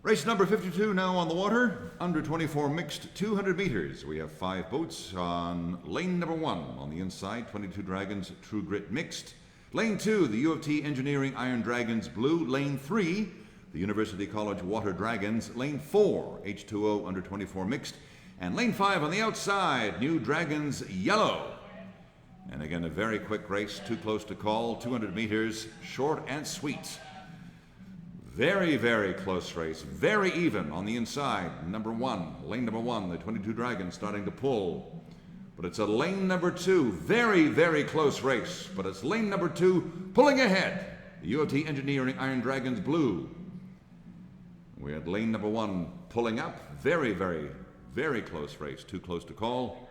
Race number 52 now on the water, under 24 mixed 200 meters. We have 5 boats on lane number 1 on the inside, 22 Dragons True Grit mixed. Lane 2, the U of T Engineering Iron Dragons blue. Lane 3, the University College Water Dragons. Lane 4, H2O under 24 mixed. And lane 5 on the outside, New Dragons yellow. And again, a very quick race, too close to call, 200 meters, short and sweet. Very, very close race, very even on the inside. Lane number one, the 22 Dragons starting to pull. But it's a lane number 2, very, very close race. But it's lane number 2 pulling ahead. The U of T Engineering Iron Dragons blue. We had lane number 1 pulling up. Very, very, very close race, too close to call.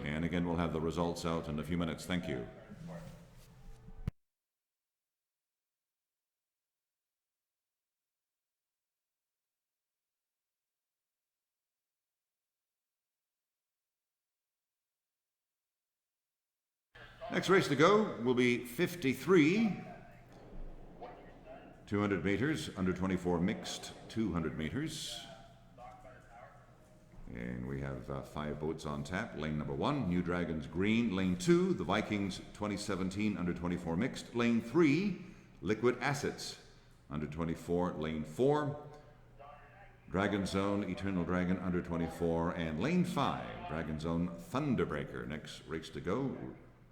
And again, we'll have the results out in a few minutes. Thank you. Next race to go will be 53, 200 meters, under 24 mixed 200 meters. And we have 5 boats on tap. Lane number 1, New Dragons green. Lane 2, the Vikings 2017 under 24 mixed. Lane 3, Liquid Assets under 24. Lane 4, Dragon Zone Eternal Dragon under 24. And lane 5, Dragon Zone Thunderbreaker. Next race to go,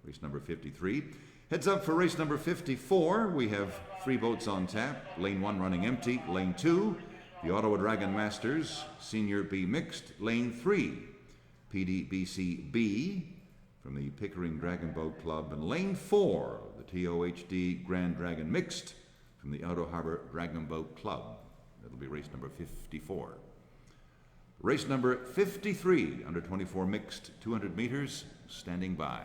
race number 53. Heads up for race number 54. We have 3 boats on tap. Lane 1 running empty. Lane 2, the Ottawa Dragon Masters Senior B mixed. Lane 3, PDBC B from the Pickering Dragon Boat Club. And lane 4, the TOHD Grand Dragon mixed from the Outer Harbor Dragon Boat Club. That'll be race number 54. Race number 53, under 24 mixed 200 meters, standing by.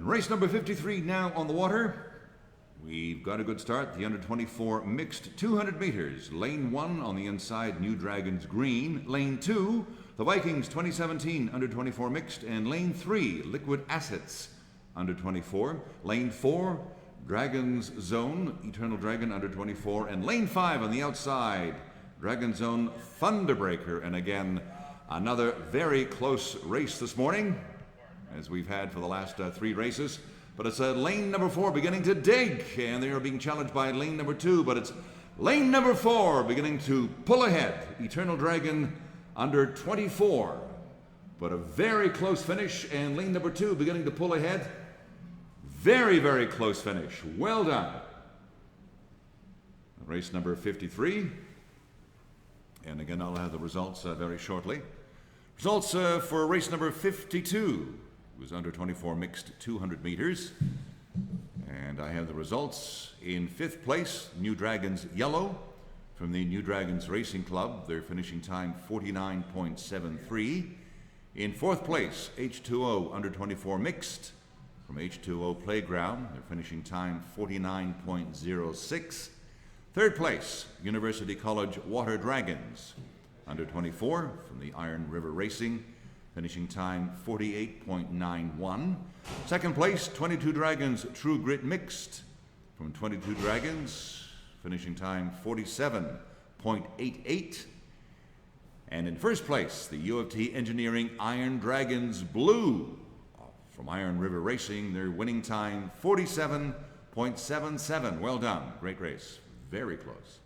Race number 53 now on the water. We've got a good start. The under 24 mixed 200 meters. Lane 1 on the inside, New Dragons green. Lane 2, the Vikings 2017 under 24 mixed. And lane 3, Liquid Assets under 24. Lane 4, Dragons Zone, Eternal Dragon under 24. And lane 5 on the outside, Dragon Zone Thunderbreaker. And again, another very close race this morning, as we've had for the last 3 races. But it's lane number 4 beginning to dig, and they are being challenged by lane number 2, but it's lane number 4 beginning to pull ahead. Eternal Dragon under 24. But a very close finish, and lane number 2 beginning to pull ahead. Very, very close finish. Well done. Race number 53. And again, I'll have the results very shortly. Results for race number 52. It was under 24 mixed 200 meters. And I have the results. In 5th place, New Dragons Yellow from the New Dragons Racing Club. Their finishing time 49.73. In 4th place, H2O under 24 mixed from H2O Playground. Their finishing time 49.06. 3rd place, University College Water Dragons under 24 from the Iron River Racing. Finishing time 48.91. 2nd place, 22 Dragons True Grit Mixed from 22 Dragons. Finishing time 47.88. And in 1st place, the U of T Engineering Iron Dragons Blue from Iron River Racing. Their winning time 47.77. Well done. Great race. Very close.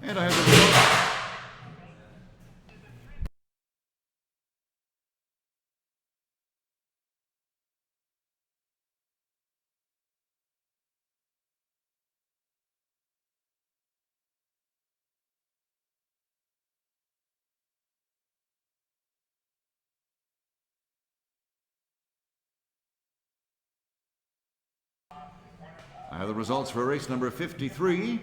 And I have the results. I have the results for race number 53.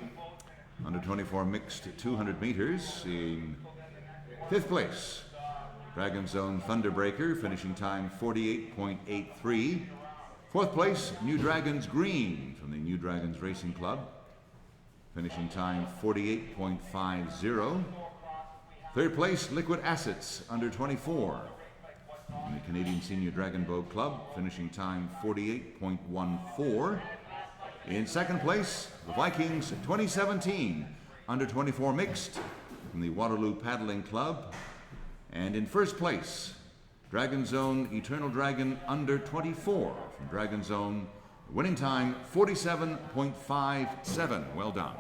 under 24 mixed 200 meters. In 5th place, Dragon's Own Thunderbreaker, finishing time 48.83. 4th place, New Dragons Green from the New Dragons Racing Club, finishing time 48.50. 3rd place, Liquid Assets under 24 from the Canadian Senior Dragon Boat Club, finishing time 48.14. In 2nd place, the Vikings 2017 under 24 mixed from the Waterloo Paddling Club. And in 1st place, Dragon's Own Eternal Dragon under 24 from Dragon's Own, winning time 47.57. Well done.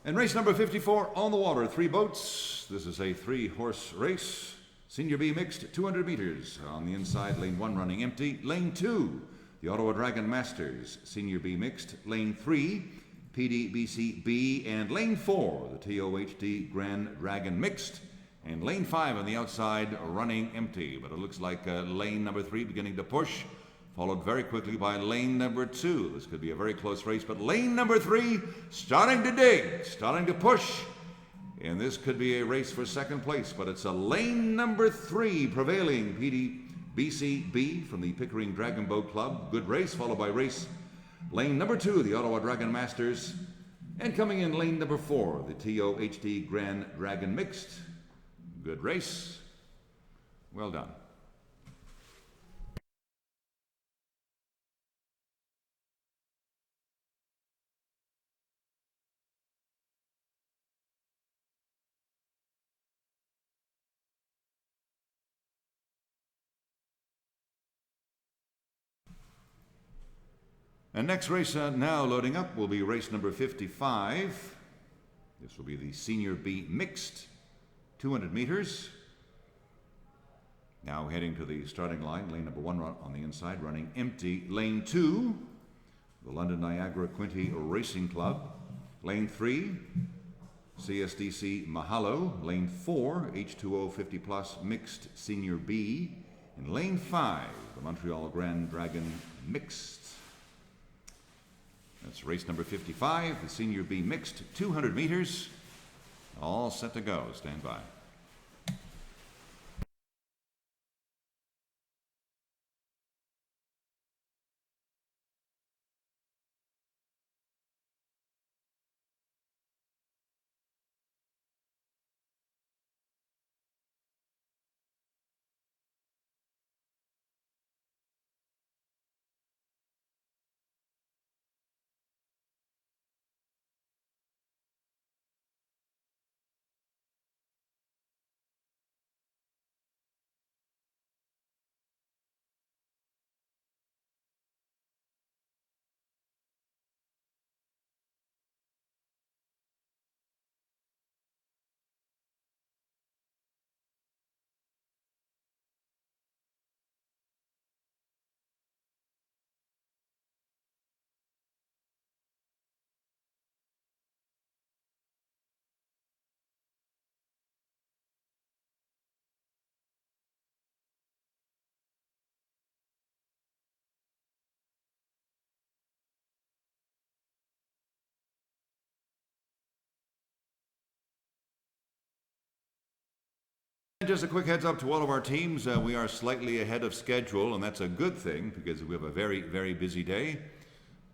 And race number 54 on the water, 3 boats. This is a 3-horse race. Senior B mixed 200 meters. On the inside, lane 1 running empty. Lane 2, the Ottawa Dragon Masters. Senior B mixed. Lane 3, PDBC B. And lane 4, the TOHD Grand Dragon mixed. And lane 5 on the outside running empty. But it looks like lane number 3 beginning to push, followed very quickly by lane number 2. This could be a very close race, but lane number 3 starting to dig, starting to push. And this could be a race for 2nd place, but it's a lane number 3 prevailing, PDBCB from the Pickering Dragon Boat Club. Good race, followed by race lane number 2, the Ottawa Dragon Masters. And coming in lane number 4, the TOHD Grand Dragon Mixed. Good race. Well done. And next race now loading up will be race number 55. This will be the Senior B Mixed 200 meters. Now heading to the starting line, lane number 1 on the inside, running empty. Lane 2, the London Niagara Quinte Racing Club. Lane 3, CSDC Mahalo. Lane 4, H2O 50 Plus Mixed Senior B. And lane 5, the Montreal Grand Dragon Mixed. That's race number 55, the Senior B Mixed 200 meters. All set to go. Stand by. Just a quick heads up to all of our teams. We are slightly ahead of schedule, and that's a good thing because we have a very, very busy day.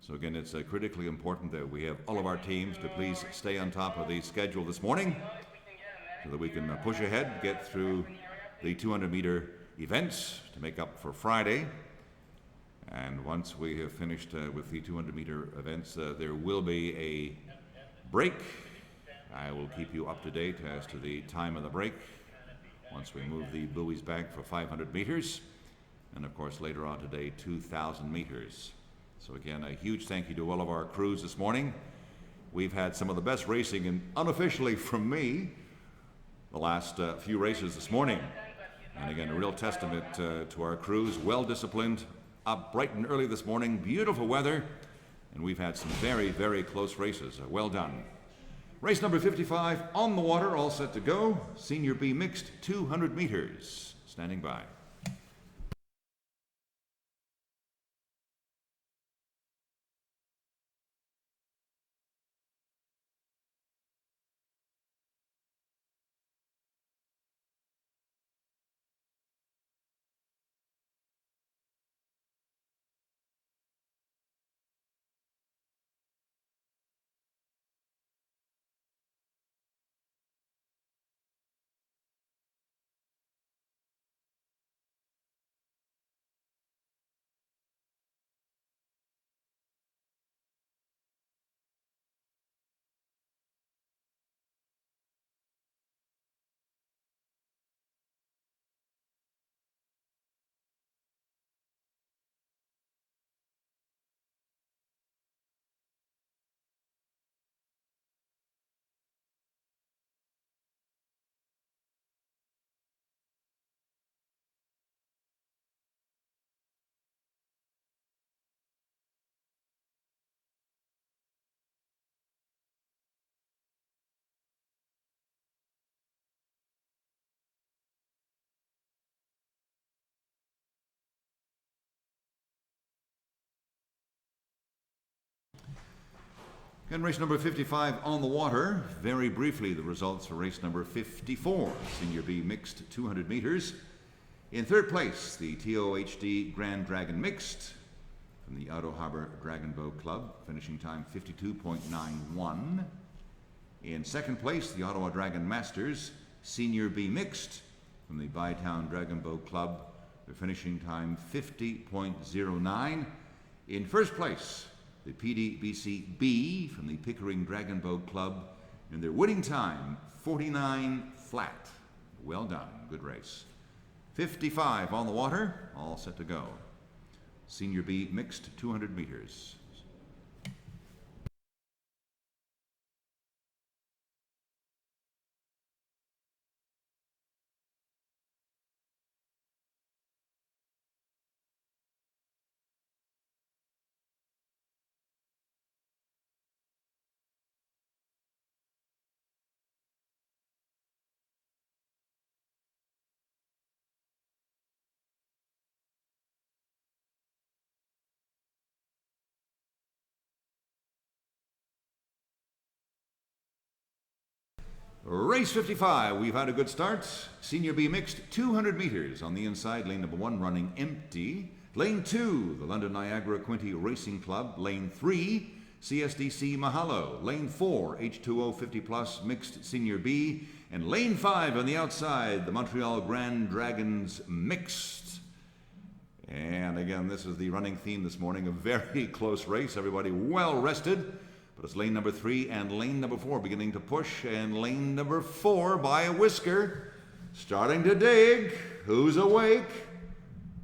So again, it's critically important that we have all of our teams to please stay on top of the schedule this morning so that we can push ahead, get through the 200-meter events to make up for Friday. And once we have finished with the 200-meter events, there will be a break. I will keep you up to date as to the time of the break once we move the buoys back for 500 meters, and of course later on today 2,000 meters. So again, a huge thank you to all of our crews this morning. We've had some of the best racing, and unofficially from me, the last few races this morning. And again, a real testament to our crews, well disciplined, up bright and early this morning, beautiful weather, and we've had some very, very close races. Well done. Race number 55 on the water, all set to go. Senior B mixed 200 meters. Standing by. And race number 55 on the water. Very briefly, the results for race number 54, Senior B mixed 200 meters. In third place, the TOHD Grand Dragon mixed from the Outer Harbor Dragon Boat Club, finishing time 52.91. In second place, the Ottawa Dragon Masters Senior B mixed from the Bytown Dragon Boat Club, their finishing time 50.09. In first place, the PDBC B from the Pickering Dragon Boat Club, and their winning time 49 flat. Well done, good race. 55 on the water, all set to go. Senior B mixed 200 meters. Race 55, we've had a good start. Senior B mixed 200 meters on the inside, lane number 1 running empty. Lane 2, the London Niagara Quinte Racing Club. Lane 3, CSDC Mahalo. Lane 4, H2O 50 Plus mixed Senior B. And lane 5 on the outside, the Montreal Grand Dragons mixed. And again, this is the running theme this morning, a very close race. Everybody well rested. But it's lane number 3 and lane number 4 beginning to push, and lane number 4 by a whisker starting to dig. Who's awake?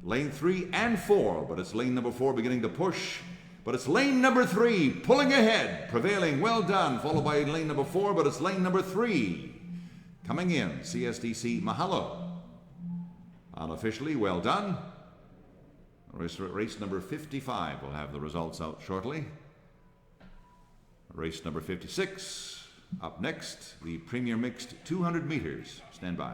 Lane 3 and 4, but it's lane number 4 beginning to push. But it's lane number 3 pulling ahead, prevailing. Well done, followed by lane number 4, but it's lane number 3 coming in. CSDC Mahalo. Unofficially, well done. Race number 55 will have the results out shortly. Race number 56, up next, the Premier Mixed 200 meters. Stand by.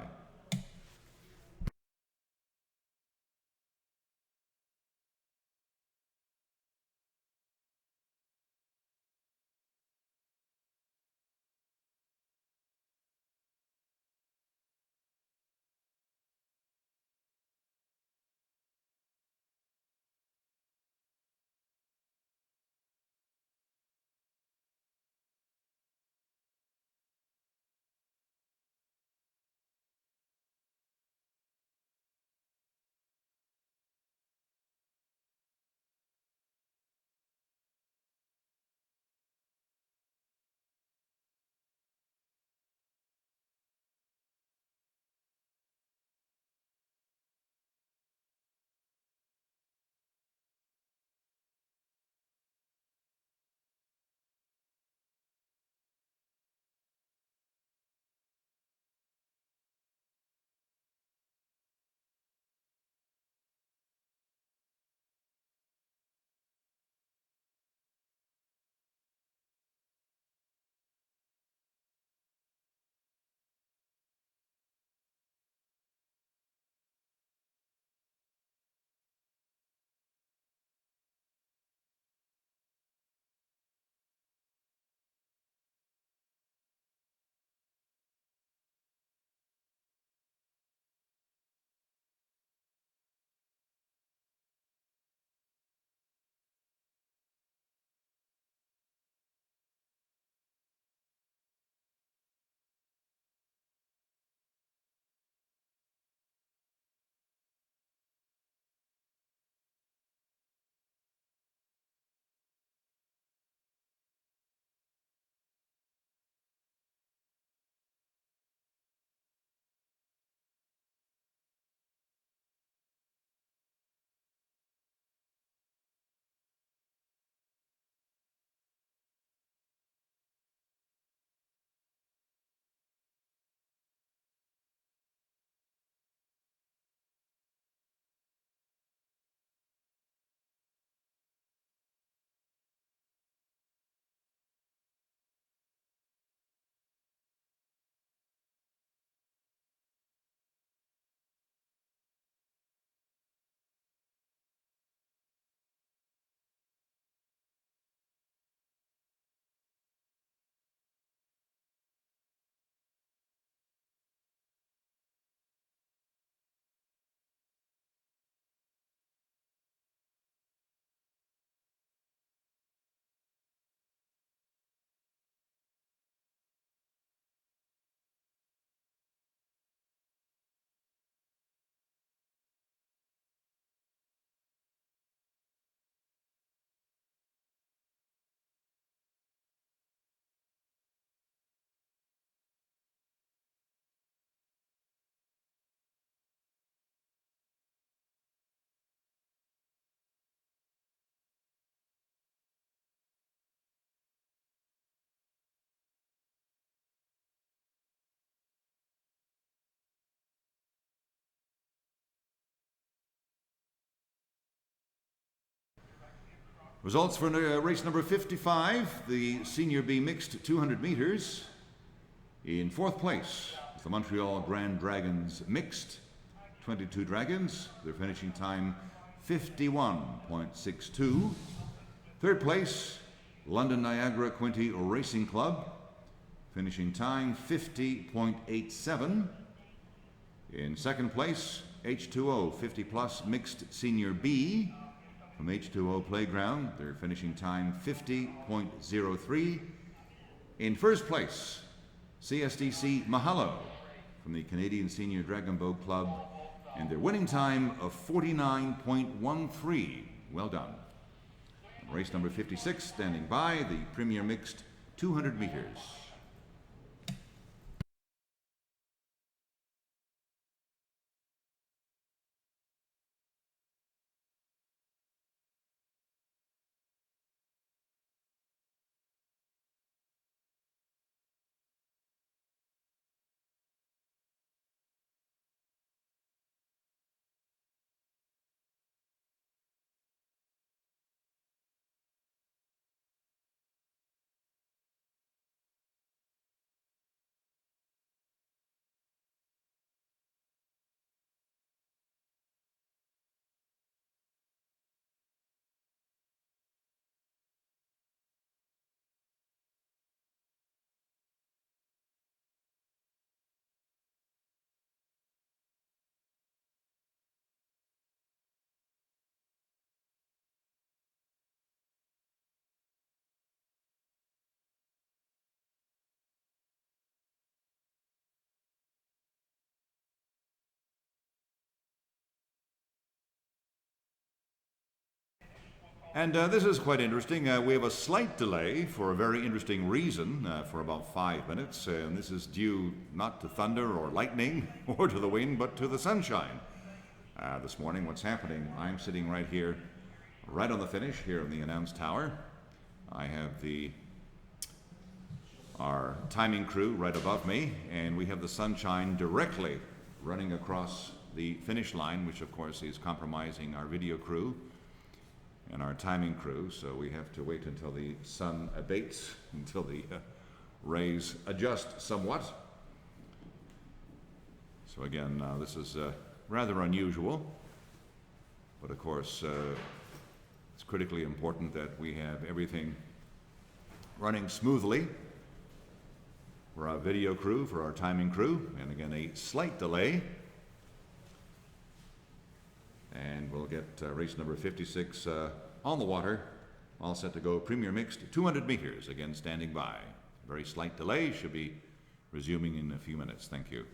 Results for race number 55, the Senior B Mixed 200 meters. In fourth place is the Montreal Grand Dragons Mixed 22 Dragons. Their finishing time 51.62. Third place, London Niagara Quinty Racing Club. Finishing time 50.87. In second place, H2O 50 Plus Mixed Senior B from H2O Playground. Their finishing time 50.03. In first place, CSDC Mahalo from the Canadian Senior Dragon Boat Club, and their winning time of 49.13. Well done. Race number 56, standing by, the Premier Mixed 200 meters. And this is quite interesting. We have a slight delay for a very interesting reason for about 5 minutes. And this is due not to thunder or lightning or to the wind, but to the sunshine. This morning, what's happening, I'm sitting right here, right on the finish here in the announce tower. I have our timing crew right above me, and we have the sunshine directly running across the finish line, which of course is compromising our video crew and our timing crew, so we have to wait until the sun abates, until the rays adjust somewhat. So again, this is rather unusual, but of course it's critically important that we have everything running smoothly for our video crew, for our timing crew, and again a slight delay. And we'll get race number 56 on the water, all set to go. Premier Mixed 200 meters, again standing by. Very slight delay, should be resuming in a few minutes. Thank you.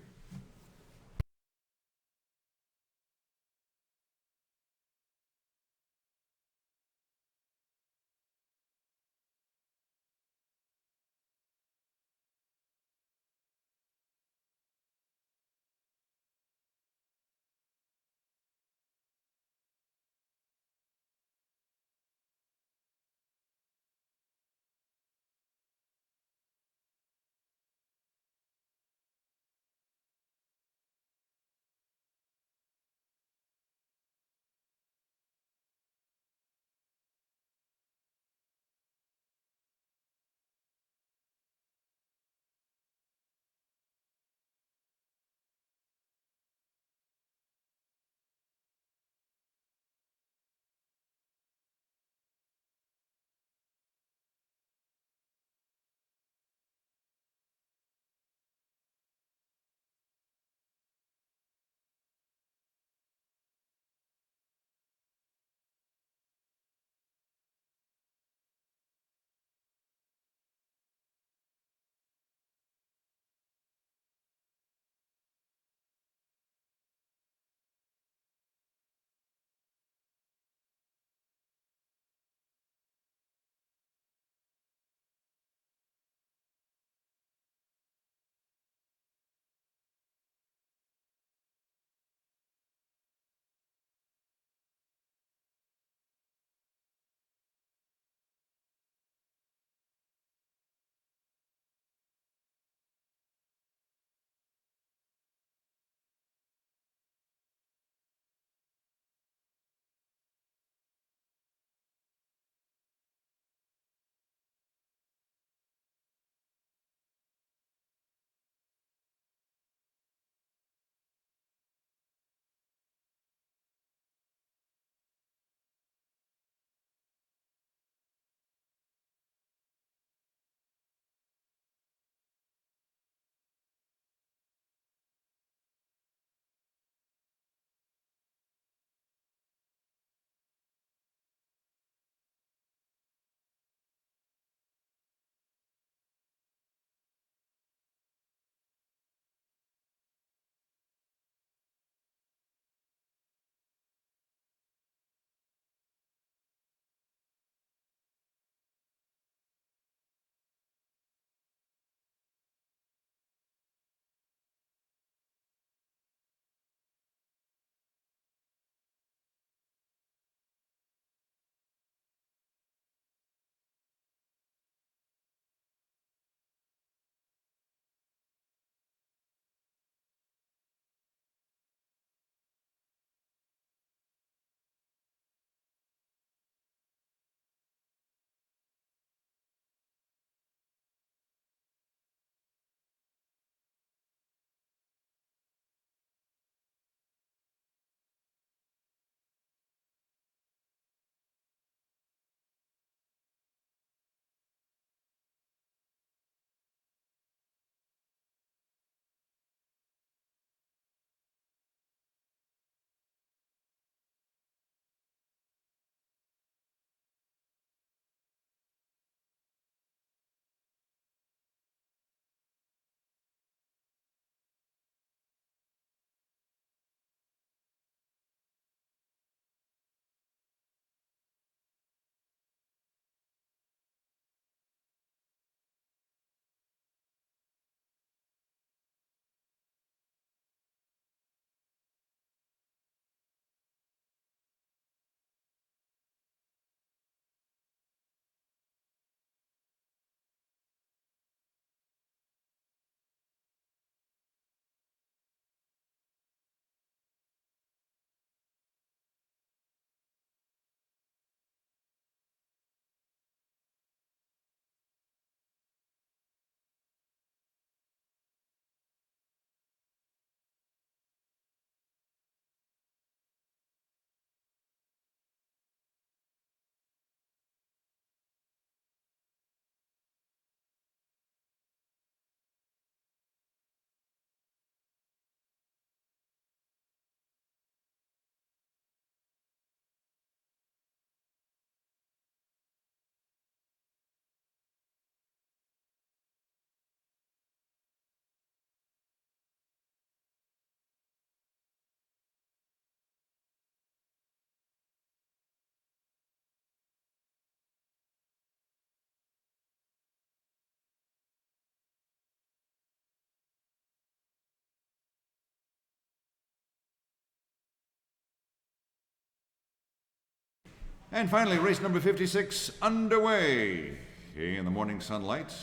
And finally, race number 56 underway. In the morning sunlight,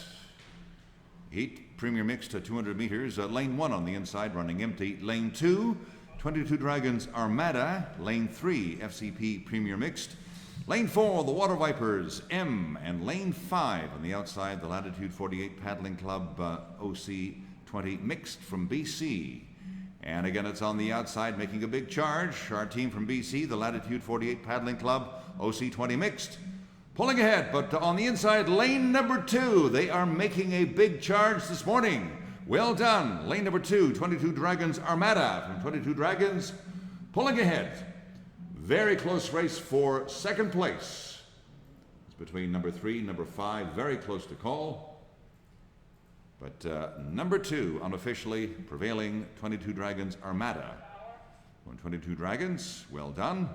heat, Premier Mixed at 200 meters. Lane 1 on the inside, running empty. Lane 2, 22 Dragons Armada. Lane 3, FCP Premier Mixed. Lane 4, the Water Vipers, M. And lane 5 on the outside, the Latitude 48 Paddling Club, OC 20 Mixed from BC. And again, it's on the outside, making a big charge. Our team from BC, the Latitude 48 Paddling Club, OC 20 Mixed. Pulling ahead, but on the inside, lane number 2. They are making a big charge this morning. Well done. Lane number 2, 22 Dragons Armada from 22 Dragons. Pulling ahead. Very close race for second place. It's between number 3 and number 5. Very close to call. But number 2, unofficially prevailing, 22 Dragons Armada. 22 Dragons, well done.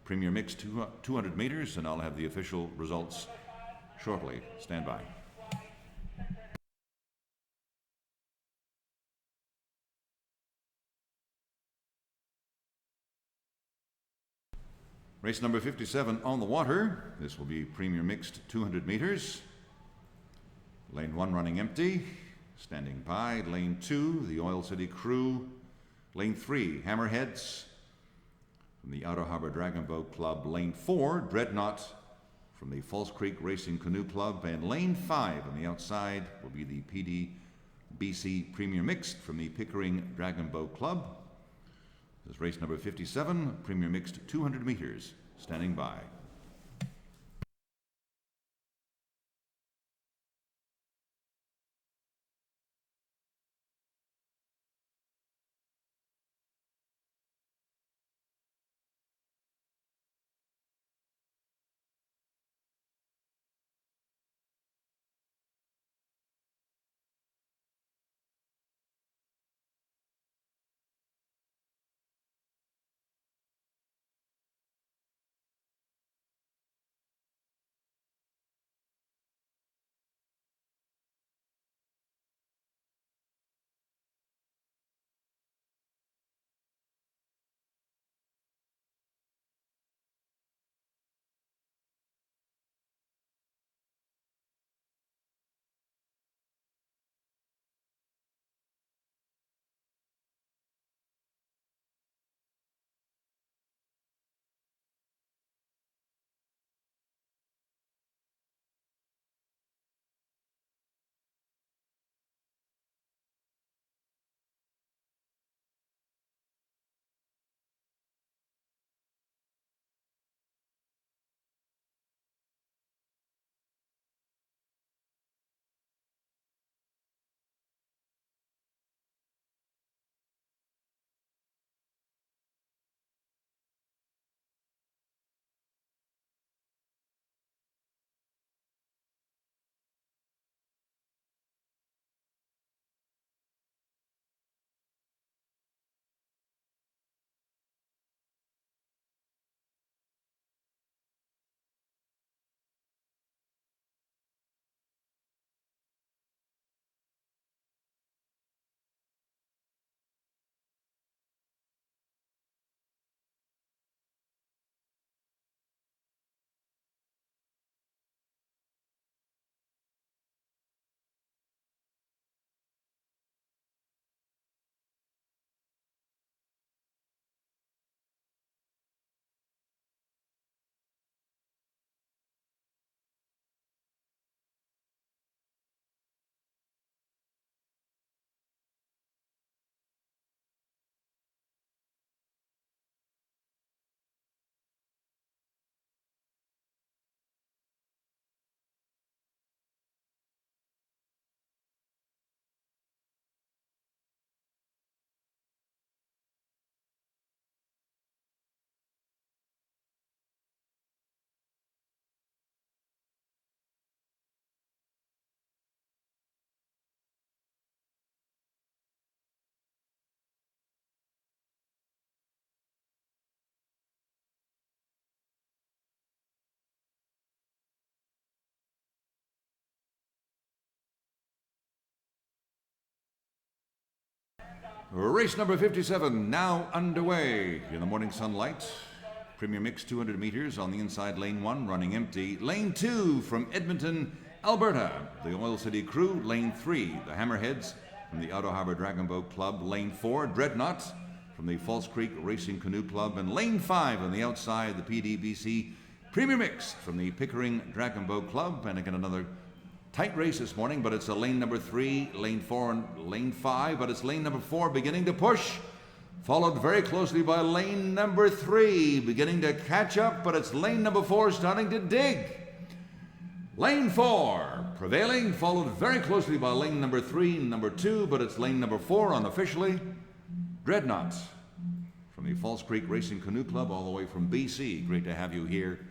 Premier Mix 200 meters, and I'll have the official results shortly. Stand by. Race number 57 on the water. This will be Premier Mixed 200 meters. Lane 1 running empty. Standing by. Lane 2, the Oil City Crew. Lane 3, Hammerheads from the Outer Harbor Dragon Boat Club. Lane 4, Dreadnought from the False Creek Racing Canoe Club. And lane 5 on the outside will be the PD BC Premier Mixed from the Pickering Dragon Boat Club. This is race number 57, Premier Mixed 200 meters. Standing by. Race number 57 now underway in the morning sunlight. Premier Mixed 200 meters on the inside, lane 1, running empty. Lane 2 from Edmonton, Alberta, the Oil City Crew. Lane 3, the Hammerheads from the Outer Harbour Dragon Boat Club. Lane 4, Dreadnought from the False Creek Racing Canoe Club. And lane 5 on the outside, the PDBC Premier Mixed from the Pickering Dragon Boat Club. And again, another tight race this morning, but it's a lane number 3, lane 4, and lane 5, but it's lane number 4 beginning to push. Followed very closely by lane number 3, beginning to catch up, but it's lane number 4 starting to dig. Lane 4 prevailing, followed very closely by lane number 3 and number 2, but it's lane number 4 unofficially. Dreadnought from the False Creek Racing Canoe Club, all the way from BC. Great to have you here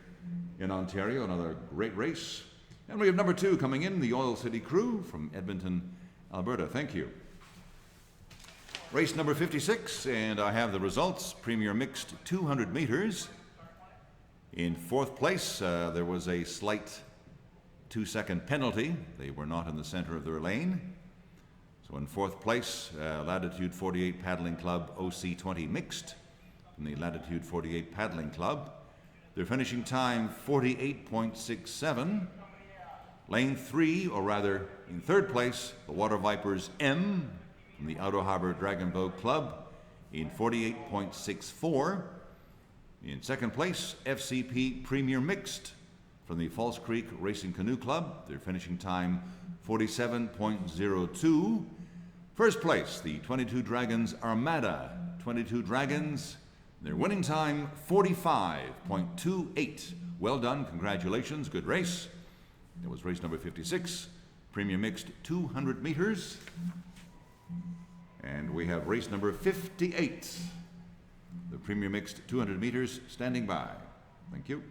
in Ontario. Another great race. And we have number 2 coming in, the Oil City Crew from Edmonton, Alberta. Thank you. Race number 56, and I have the results. Premier Mixed 200 meters. In 4th place, there was a slight 2-second penalty. They were not in the center of their lane. So in 4th place, Latitude 48 Paddling Club OC20 Mixed from the Latitude 48 Paddling Club. Their finishing time 48.67. Lane 3, or rather in 3rd place, the Water Vipers M from the Outer Harbour Dragon Boat Club in 48.64. In 2nd place, FCP Premier Mixed from the False Creek Racing Canoe Club. Their finishing time 47.02. 1st place, the 22 Dragons Armada 22 Dragons. Their winning time 45.28. Well done, congratulations, good race. That was race number 56, Premier Mixed 200 meters. And we have race number 58, the Premier Mixed 200 meters, standing by. Thank you.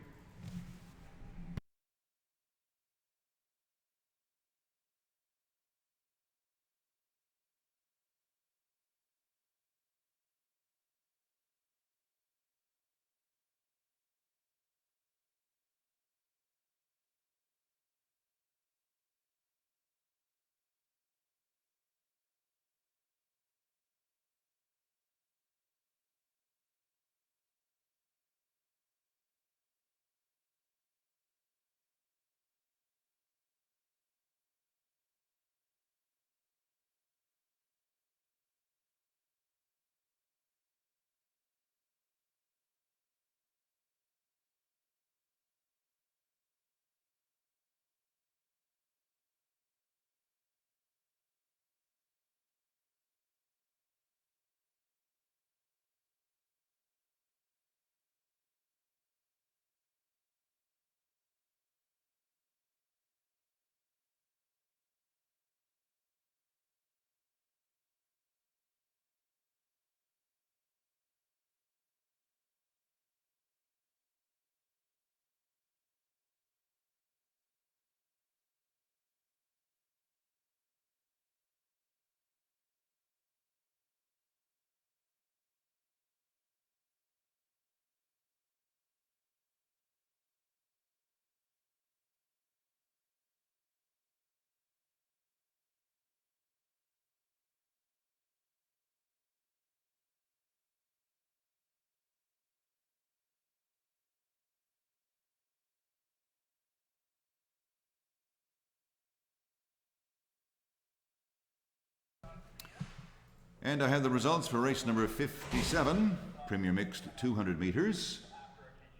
And I have the results for race number 57, Premier Mixed 200 meters.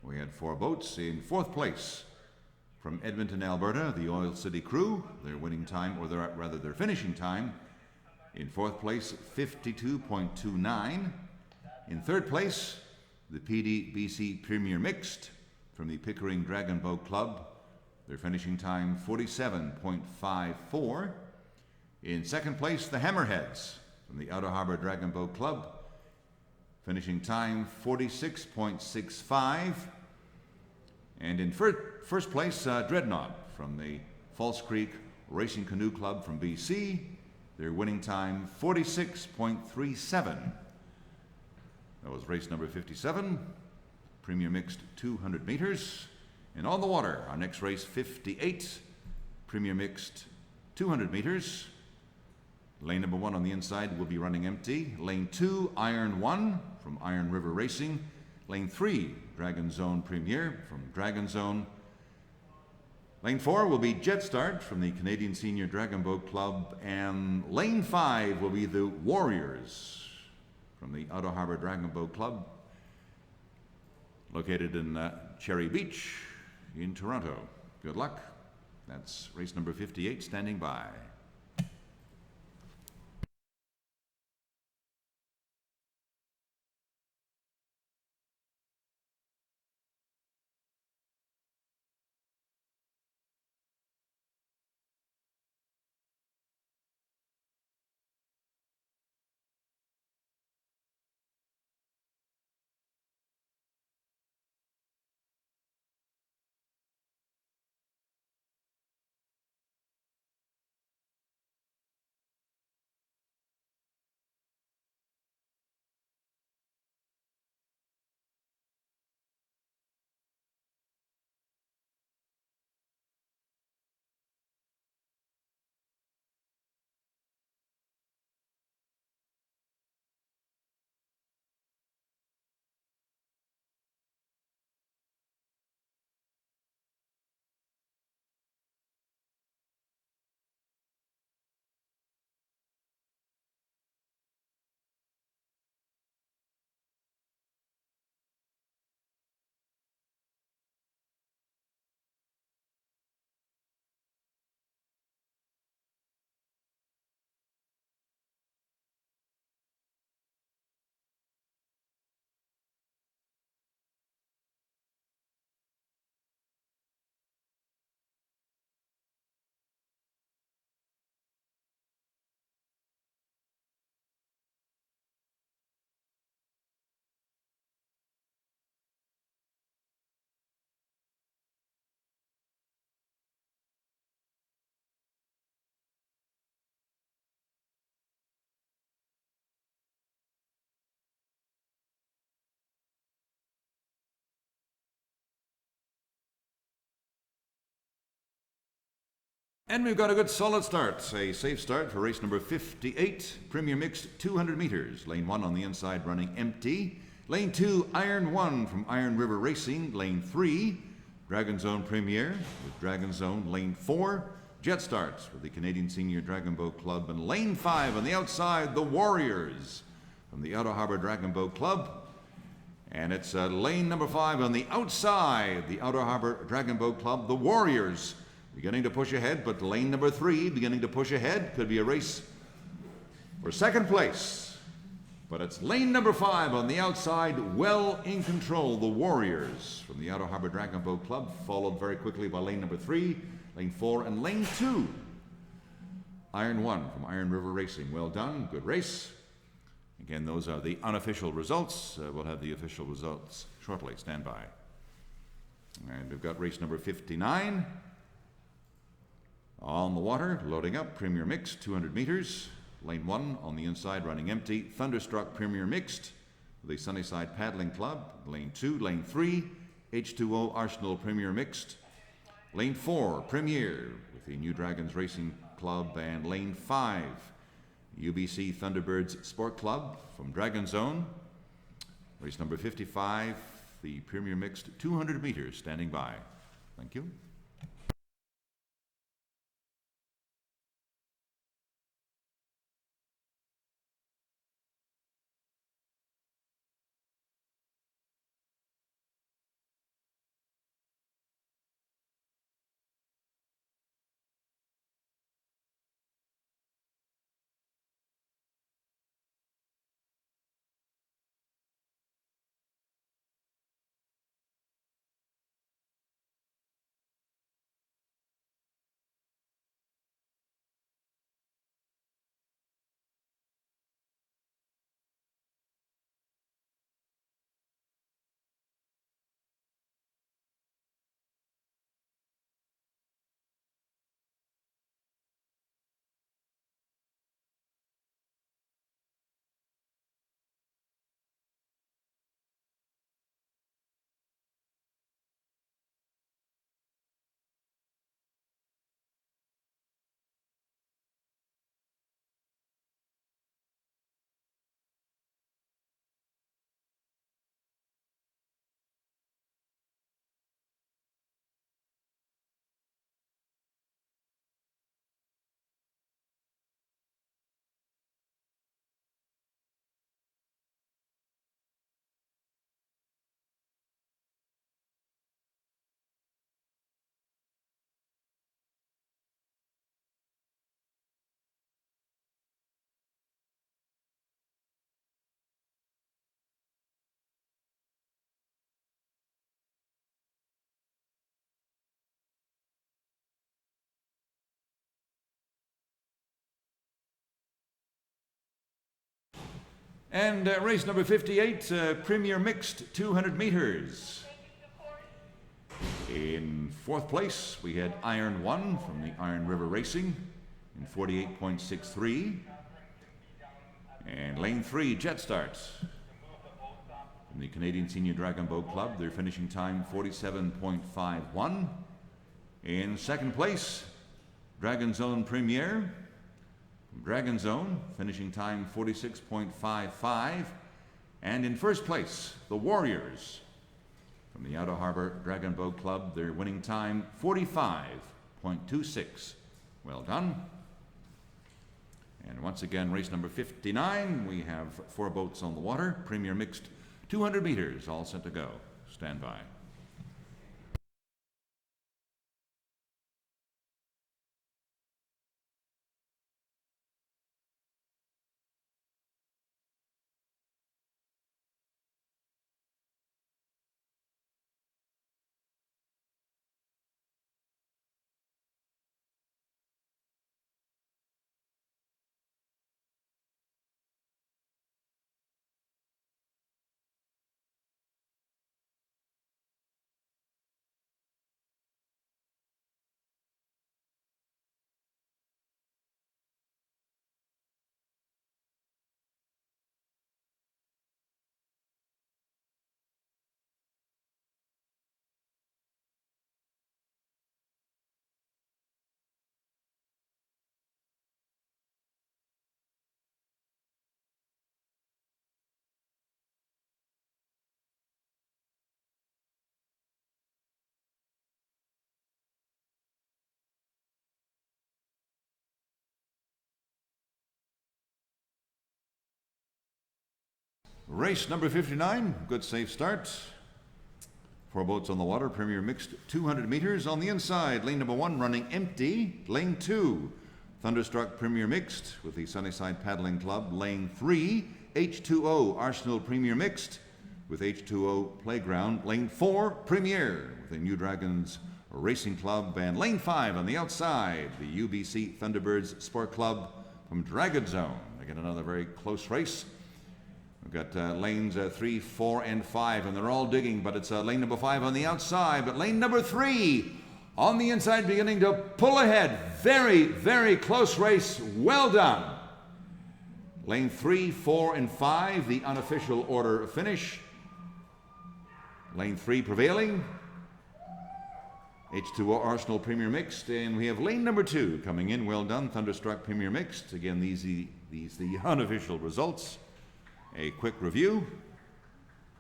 We had 4 boats. In 4th place, from Edmonton, Alberta, the Oil City Crew. Their winning time, or their finishing time, in 4th place, 52.29. In 3rd place, the PDBC Premier Mixed from the Pickering Dragon Boat Club. Their finishing time, 47.54. In 2nd place, the Hammerheads from the Outer Harbour Dragon Boat Club. Finishing time 46.65. And in 1st place, Dreadnought from the False Creek Racing Canoe Club from BC. Their winning time 46.37. That was race number 57, Premier Mixed 200 meters. And on the water, our next race 58, Premier Mixed 200 meters. Lane number 1 on the inside will be running empty. Lane 2, Iron 1 from Iron River Racing. Lane 3, Dragon Zone Premier from Dragon Zone. Lane 4 will be Jet Start from the Canadian Senior Dragon Boat Club, and Lane 5 will be the Warriors from the Outer Harbour Dragon Boat Club, located in Cherry Beach in Toronto. Good luck. That's race number 58 standing by. And we've got a good solid start, a safe start for race number 58, Premier Mixed 200 meters. Lane 1 on the inside running empty. Lane 2, Iron 1 from Iron River Racing. Lane 3, Dragon Zone Premier with Dragon Zone. Lane 4, Jet Starts with the Canadian Senior Dragon Boat Club. And Lane 5 on the outside, the Warriors from the Outer Harbour Dragon Boat Club. And it's lane number 5 on the outside, the Outer Harbour Dragon Boat Club, the Warriors. Beginning to push ahead, but lane number 3 beginning to push ahead. Could be a race for second place. But it's lane number 5 on the outside, well in control, the Warriors from the Outer Harbour Dragon Boat Club, followed very quickly by lane number 3, lane 4, and lane 2. Iron 1 from Iron River Racing. Well done, good race. Again, those are the unofficial results. We'll have the official results shortly. Stand by. And we've got race number 59. On the water, loading up, Premier Mixed, 200 meters. Lane 1 on the inside, running empty. Thunderstruck Premier Mixed, the Sunnyside Paddling Club. Lane 2, Lane 3, H2O Arsenal Premier Mixed. Lane 4, Premier with the New Dragons Racing Club. And Lane 5, UBC Thunderbirds Sport Club from Dragon Zone. Race number 55, the Premier Mixed 200 meters, standing by. Thank you. And race number 58, Premier Mixed 200 meters. In fourth place, we had Iron 1 from the Iron River Racing in 48.63. And lane 3, Jet Start from the Canadian Senior Dragon Boat Club. Their finishing time 47.51. In second place, Dragon Zone Premier from Dragon Zone, finishing time 46.55. And in first place, the Warriors from the Outer Harbor Dragon Boat Club, their winning time 45.26. Well done. And once again, race number 59, we have 4 boats on the water, Premier Mixed 200 meters, all set to go. Stand by. Race number 59, good safe start. 4 boats on the water, Premier Mixed 200 meters. On the inside, lane number 1 running empty. Lane 2, Thunderstruck Premier Mixed with the Sunnyside Paddling Club. Lane 3, H2O Arsenal Premier Mixed with H2O Playground. Lane 4, Premier with the New Dragons Racing Club. And lane 5 on the outside, the UBC Thunderbirds Sport Club from Dragon Zone. Again, another very close race. We've got lanes 3, 4, and 5, and they're all digging, but it's lane number 5 on the outside, but lane number 3 on the inside beginning to pull ahead. Very, very close race. Well done. Lane 3, 4, and 5, the unofficial order of finish. Lane 3 prevailing. H2O Arsenal Premier Mixed, and we have lane number 2 coming in. Well done, Thunderstruck Premier Mixed. Again, these the unofficial results. A quick review,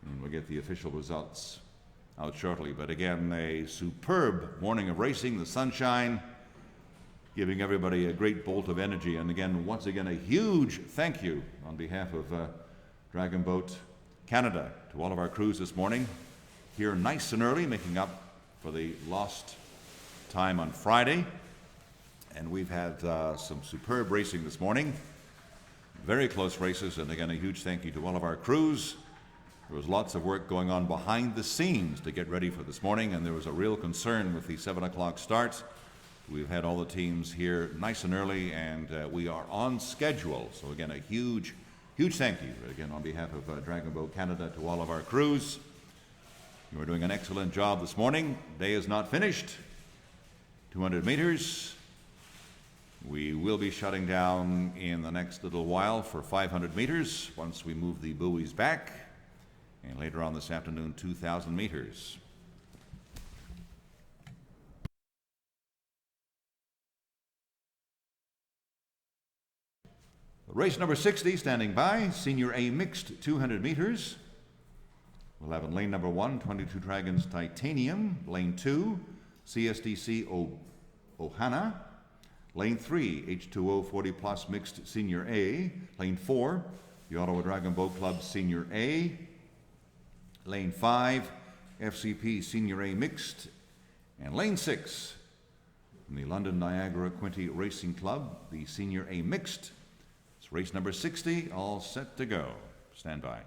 and we'll get the official results out shortly. But again, a superb morning of racing, the sunshine giving everybody a great bolt of energy. And again, once again, a huge thank you on behalf of Dragon Boat Canada to all of our crews this morning, here nice and early, making up for the lost time on Friday. And we've had some superb racing this morning. Very close races, and again, a huge thank you to all of our crews. There was lots of work going on behind the scenes to get ready for this morning, and there was a real concern with the 7 o'clock start. We've had all the teams here nice and early, and we are on schedule. So again, a huge thank you, again, on behalf of Dragon Boat Canada to all of our crews. You are doing an excellent job this morning. Day is not finished. 200 meters. We will be shutting down in the next little while for 500 meters once we move the buoys back, and later on this afternoon, 2,000 meters. Race number 60 standing by, Senior A Mixed 200 meters. We'll have in lane number 1, 22 Dragons Titanium. Lane 2, CSDC Ohana. Lane 3, H2O 40 Plus Mixed Senior A. Lane 4, the Ottawa Dragon Boat Club Senior A. Lane 5, FCP Senior A Mixed. And Lane 6, from the London Niagara Quinte Racing Club, the Senior A Mixed. It's race number 60, all set to go. Stand by.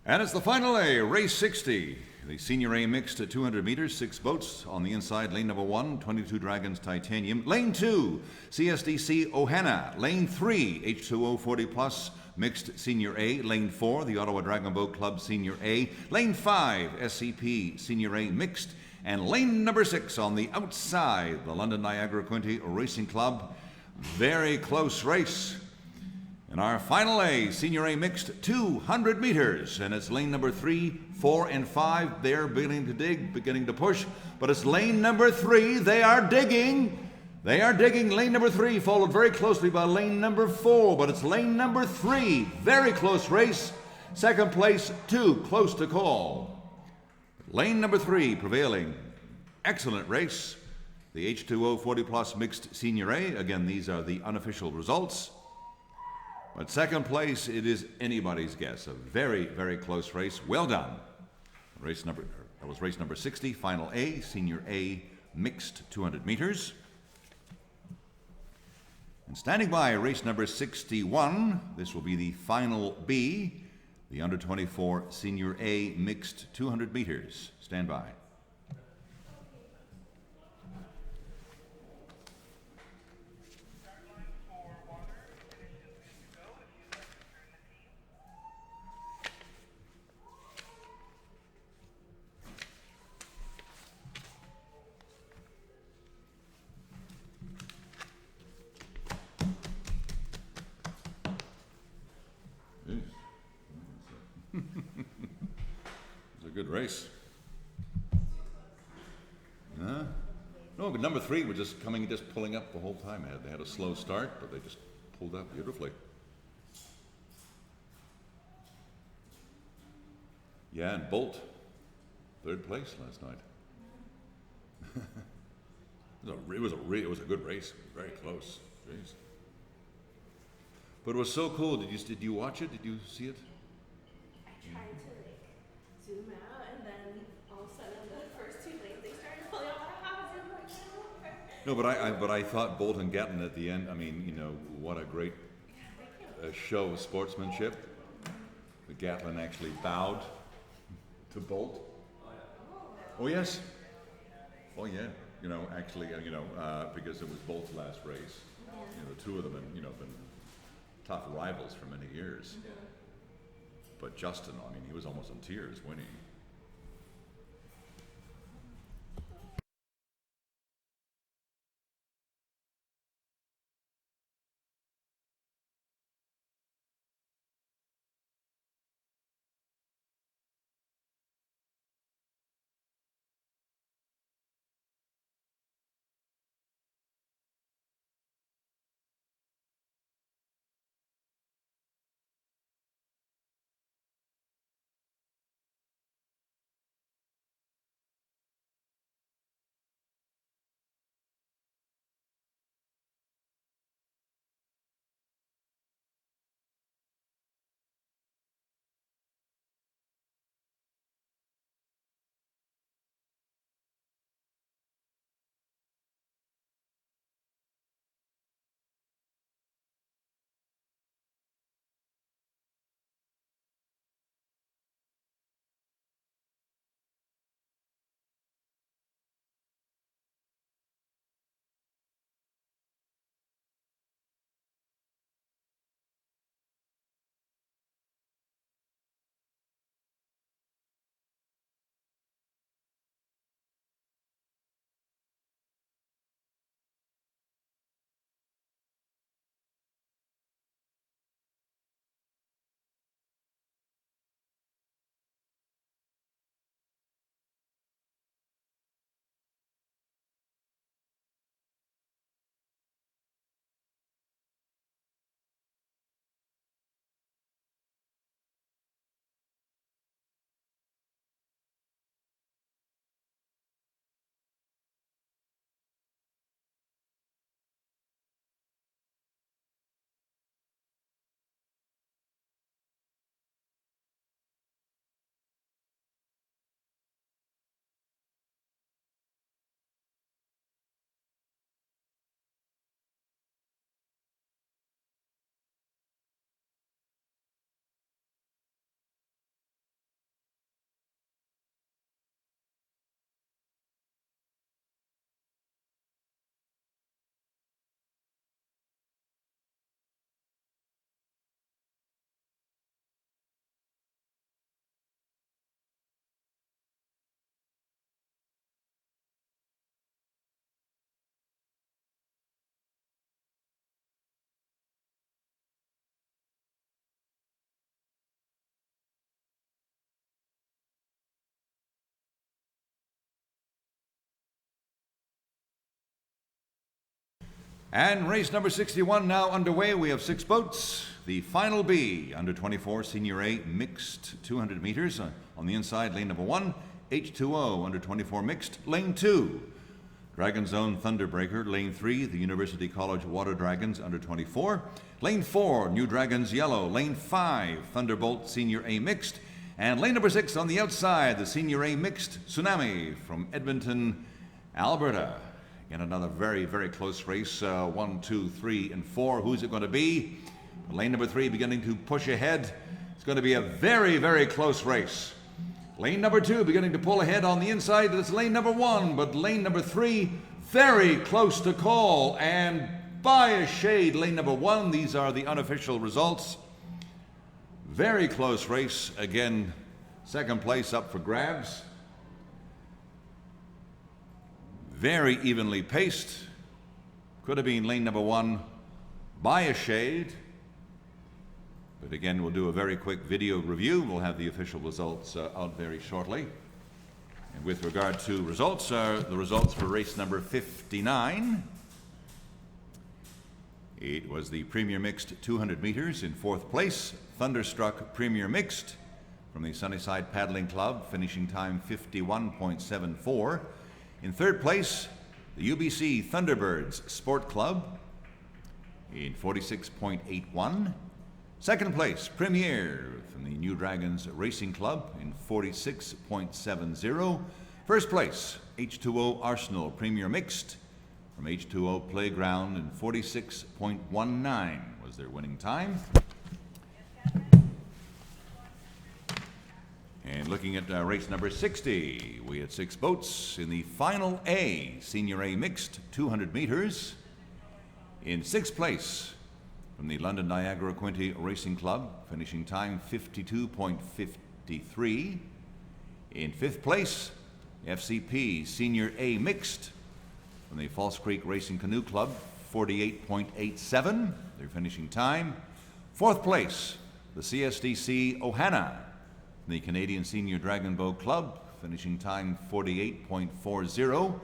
And it's the final A, race 60. The Senior A mixed at 200 meters, 6 boats on the inside. Lane number 1, 22 Dragons Titanium. Lane 2, CSDC Ohana. Lane 3, H2O 40 Plus mixed Senior A. Lane 4, the Ottawa Dragon Boat Club Senior A. Lane 5, SCP Senior A mixed. And lane number 6 on the outside, the London Niagara Quinte Racing Club. Very close race. In our final A, Senior A mixed 200 meters, and it's lane number 3, 4, and 5. They're beginning to dig, beginning to push, but it's lane number 3. They are digging. They are digging. Lane number 3, followed very closely by lane number 4, but it's lane number 3. Very close race. Second place, 2, close to call. Lane number 3 prevailing. Excellent race. The H2O 40 Plus mixed Senior A. Again, these are the unofficial results. But second place, it is anybody's guess. A very, very close race. Well done. That was race number 60, final A, Senior A mixed 200 meters. And standing by, race number 61. This will be the final B, the under 24 Senior A mixed 200 meters. Stand by. It was a good race. Huh? No, but number 3 was just pulling up the whole time. They had a slow start, but they just pulled up beautifully. Yeah, and Bolt, 3rd place last night. It was a good race. Very close. Jeez. But it was so cool. Did you watch it? Did you see it? I tried to zoom out, and then all of a sudden the first 2 lanes they started pulling off the house, and I'm like, No, but I thought Bolt and Gatlin at the end. I mean, what a great show of sportsmanship. The Gatlin actually bowed to Bolt. Oh yes. Oh yeah. Actually, because it was Bolt's last race. The two of them, been tough rivals for many years. But Justin, he was almost in tears winning. And race number 61 now underway. We have 6 boats. The final B, under 24 Senior A mixed 200 meters. On the inside, lane number 1, H2O, under 24 mixed, lane 2. Dragon's Own Thunderbreaker, lane 3, the University College Water Dragons, under 24. Lane 4, New Dragons Yellow. Lane 5, Thunderbolt Senior A mixed. And lane number 6 on the outside, the Senior A mixed Tsunami from Edmonton, Alberta. Again, another very, very close race. 1, 2, 3, and 4. Who's it going to be? Lane number 3 beginning to push ahead. It's going to be a very, very close race. Lane number 2 beginning to pull ahead on the inside. It's lane number 1, but lane number 3 very close to call. And by a shade, lane number 1. These are the unofficial results. Very close race. Again, second place up for grabs. Very evenly paced. Could have been lane number 1 by a shade. But again, we'll do a very quick video review. We'll have the official results out very shortly. And with regard to results, the results for race number 59. It was the Premier Mixed 200 meters. In 4th place, Thunderstruck Premier Mixed from the Sunnyside Paddling Club, finishing time 51.74. In 3rd place, the UBC Thunderbirds Sport Club in 46.81. 2nd place, Premier from the New Dragons Racing Club in 46.70. 1st place, H2O Arsenal Premier Mixed from H2O Playground in 46.19 was their winning time. And looking at race number 60, we had 6 boats in the final A, Senior A Mixed 200 meters. In 6th place, from the London Niagara Quinte Racing Club, finishing time 52.53. In 5th place, FCP Senior A Mixed from the False Creek Racing Canoe Club, 48.87, their finishing time. 4th place, the CSDC Ohana from the Canadian Senior Dragon Boat Club, finishing time 48.40.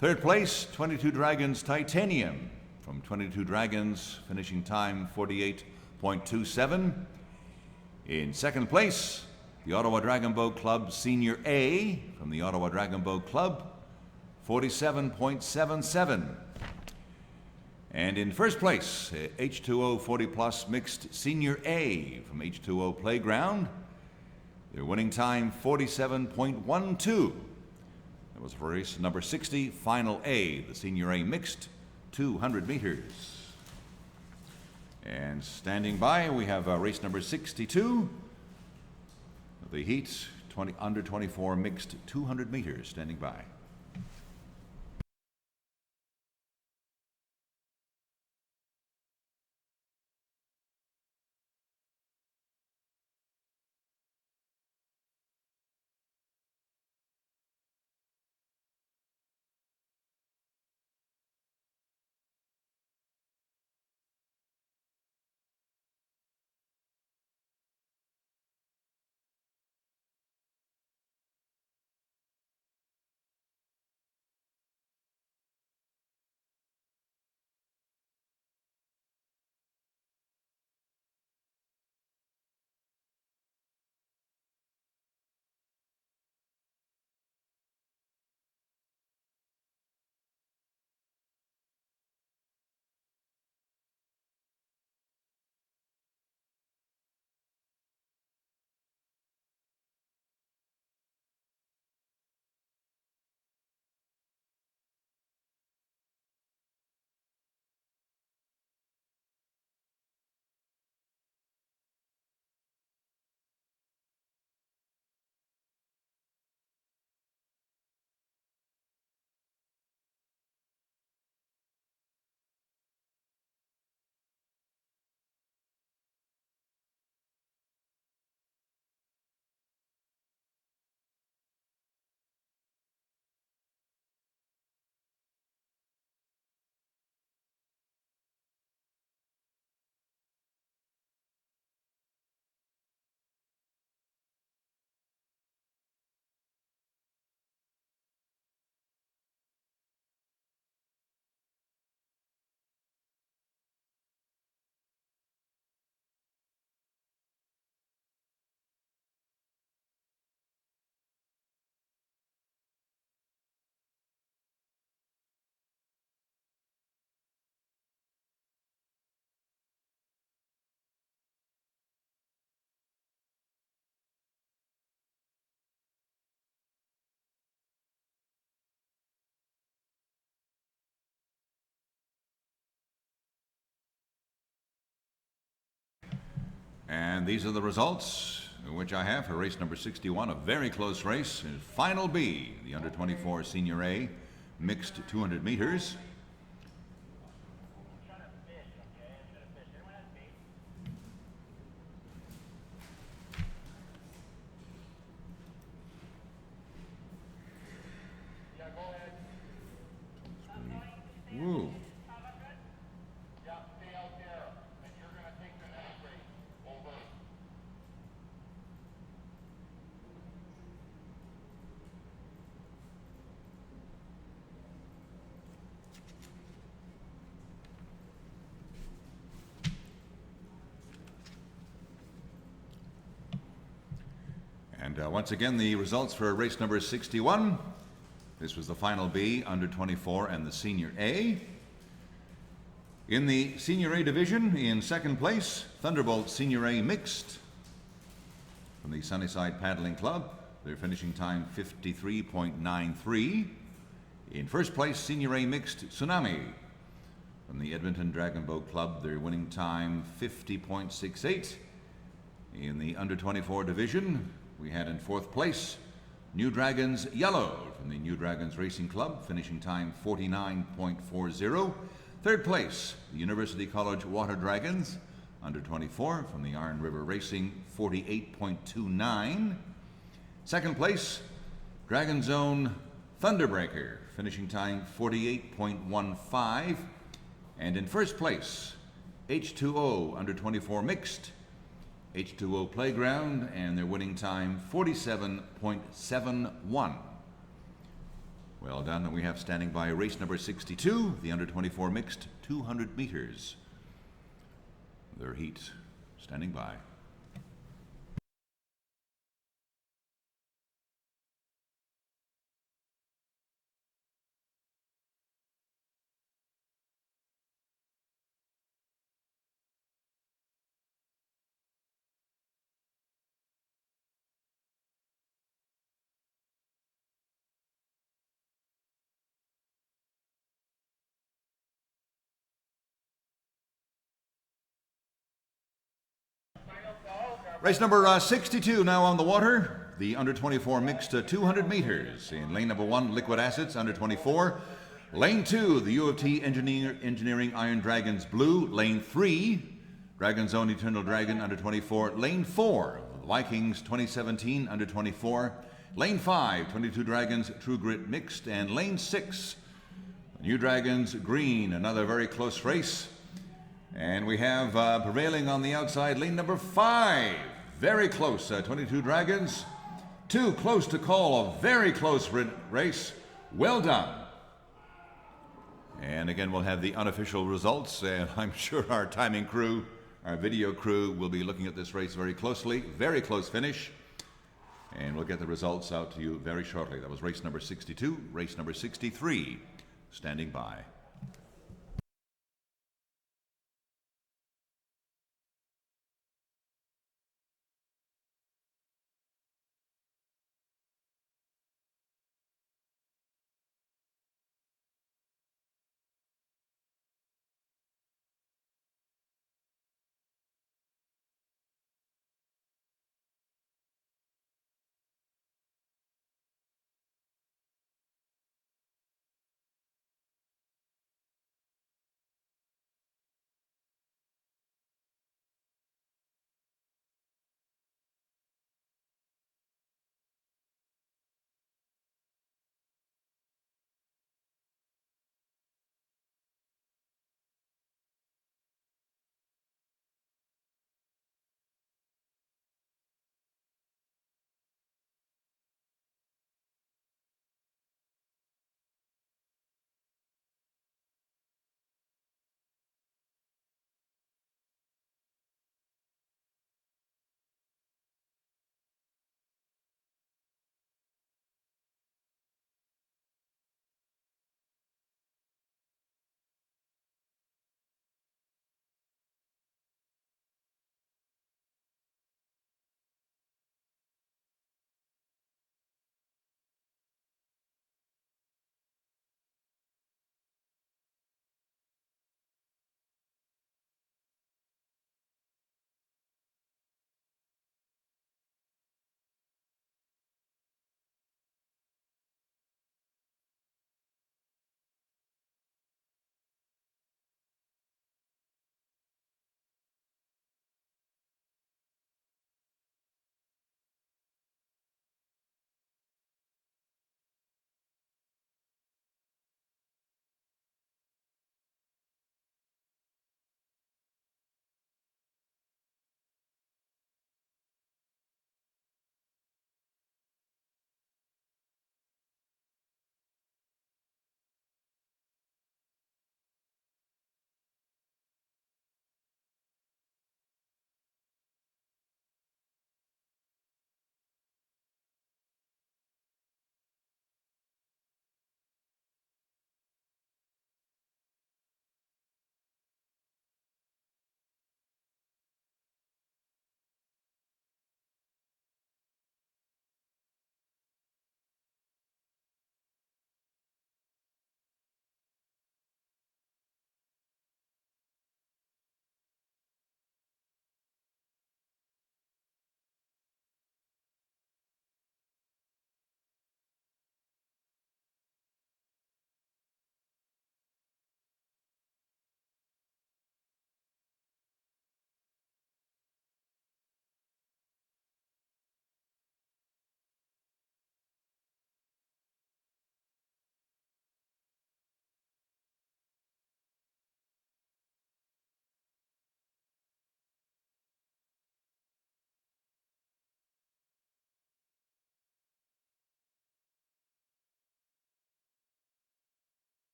3rd place, 22 Dragons Titanium from 22 Dragons, finishing time 48.27. In 2nd place, the Ottawa Dragon Boat Club Senior A from the Ottawa Dragon Boat Club, 47.77. And in 1st place, H2O 40 Plus Mixed Senior A from H2O Playground, their winning time 47.12. That was for race number 60, final A, the Senior A Mixed 200 meters. And standing by, we have race number 62, the heat under 24 mixed 200 meters, standing by. And these are the results, which I have for race number 61, a very close race. Final B, the under 24 senior A, mixed 200 meters. Woo. And once again, the results for race number 61. This was the final B, under 24, and the senior A. In the senior A division, in second place, Thunderbolt Senior A Mixed from the Sunnyside Paddling Club. Their finishing time 53.93. In first place, Senior A Mixed Tsunami from the Edmonton Dragon Boat Club. Their winning time 50.68. In the under 24 division, we had in fourth place New Dragons Yellow from the New Dragons Racing Club, finishing time 49.40. Third place, the University College Water Dragons, under 24 from the Iron River Racing, 48.29. Second place, Dragon Zone Thunderbreaker, finishing time 48.15. And in first place, H2O under 24 mixed, H2O Playground, and their winning time 47.71. Well done. And we have standing by race number 62, the under 24 mixed 200 meters. Their heat standing by. Race number 62 now on the water. The under 24 mixed 200 meters. In lane number 1, Liquid Assets, under 24. Lane 2, the U of T Engineering Iron Dragons Blue. Lane 3, Dragon Zone Eternal Dragon, under 24. Lane 4, Vikings 2017, under 24. Lane 5, 22 Dragons True Grit Mixed. And lane 6, New Dragons Green, another very close race. And we have prevailing on the outside, lane number 5. Very close, 22 Dragons. Too close to call, a very close race. Well done. And again, we'll have the unofficial results, and I'm sure our timing crew, our video crew, will be looking at this race very closely. Very close finish. And we'll get the results out to you very shortly. That was race number 62, race number 63, standing by.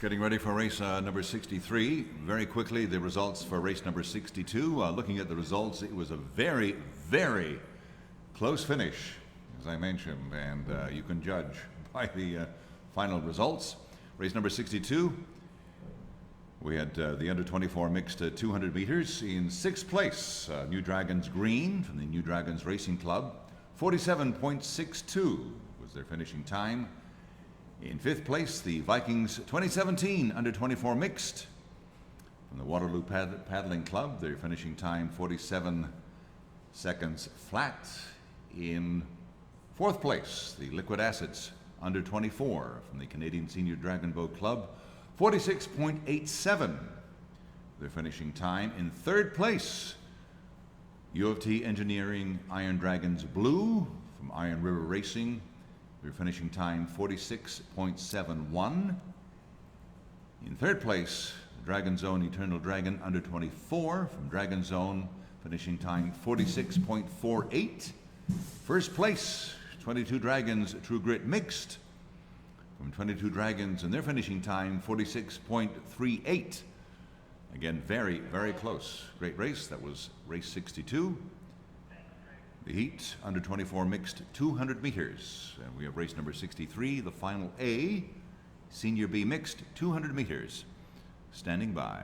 Getting ready for race number 63. Very quickly, the results for race number 62. Looking at the results, it was a very, very close finish, as I mentioned, and you can judge by the final results. Race number 62, we had the under 24 mixed 200 meters. In sixth place, New Dragons Green from the New Dragons Racing Club. 47.62 was their finishing time. In fifth place, the Vikings 2017 under 24 mixed from the Waterloo Paddling Club. Their finishing time 47 seconds flat. In fourth place, the Liquid Acids under 24 from the Canadian Senior Dragon Boat Club. 46.87 their finishing time. In third place, U of T Engineering Iron Dragons Blue from Iron River Racing. Their finishing time 46.71. In third place, Dragon Zone Eternal Dragon under 24 from Dragon Zone, finishing time 46.48. First place, 22 Dragons True Grit Mixed from 22 Dragons, and their finishing time 46.38. Again, very, very close. Great race. That was race 62. The heat under 24 mixed 200 meters. And we have race number 63, the final A, Senior B mixed 200 meters. Standing by.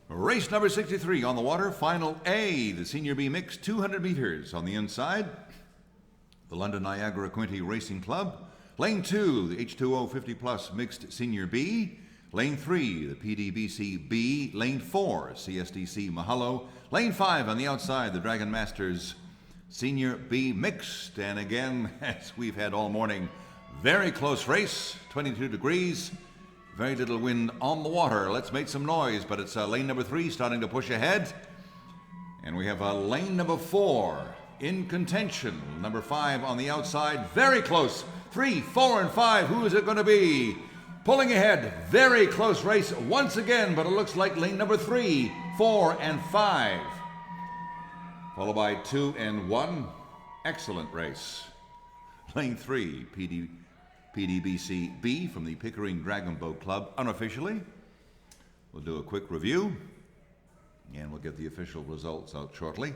Race number 63 on the water, final A, the Senior B mixed 200 meters. On the inside, the London Niagara Quinte Racing Club. Lane 2, the H2O 50 Plus mixed Senior B. Lane 3, the PDBC B. Lane 4, CSDC Mahalo. Lane 5 on the outside, the Dragon Masters Senior B mixed. And again, as we've had all morning, very close race, 22 degrees. Very little wind on the water. Let's make some noise, but it's lane number 3 starting to push ahead. And we have lane number 4 in contention. Number 5 on the outside, very close. 3, 4, and 5, who is it going to be? Pulling ahead, very close race once again, but it looks like lane number 3, 4, and 5. Followed by 2 and 1. Excellent race. Lane 3, PDBC B from the Pickering Dragon Boat Club, unofficially. We'll do a quick review, and we'll get the official results out shortly.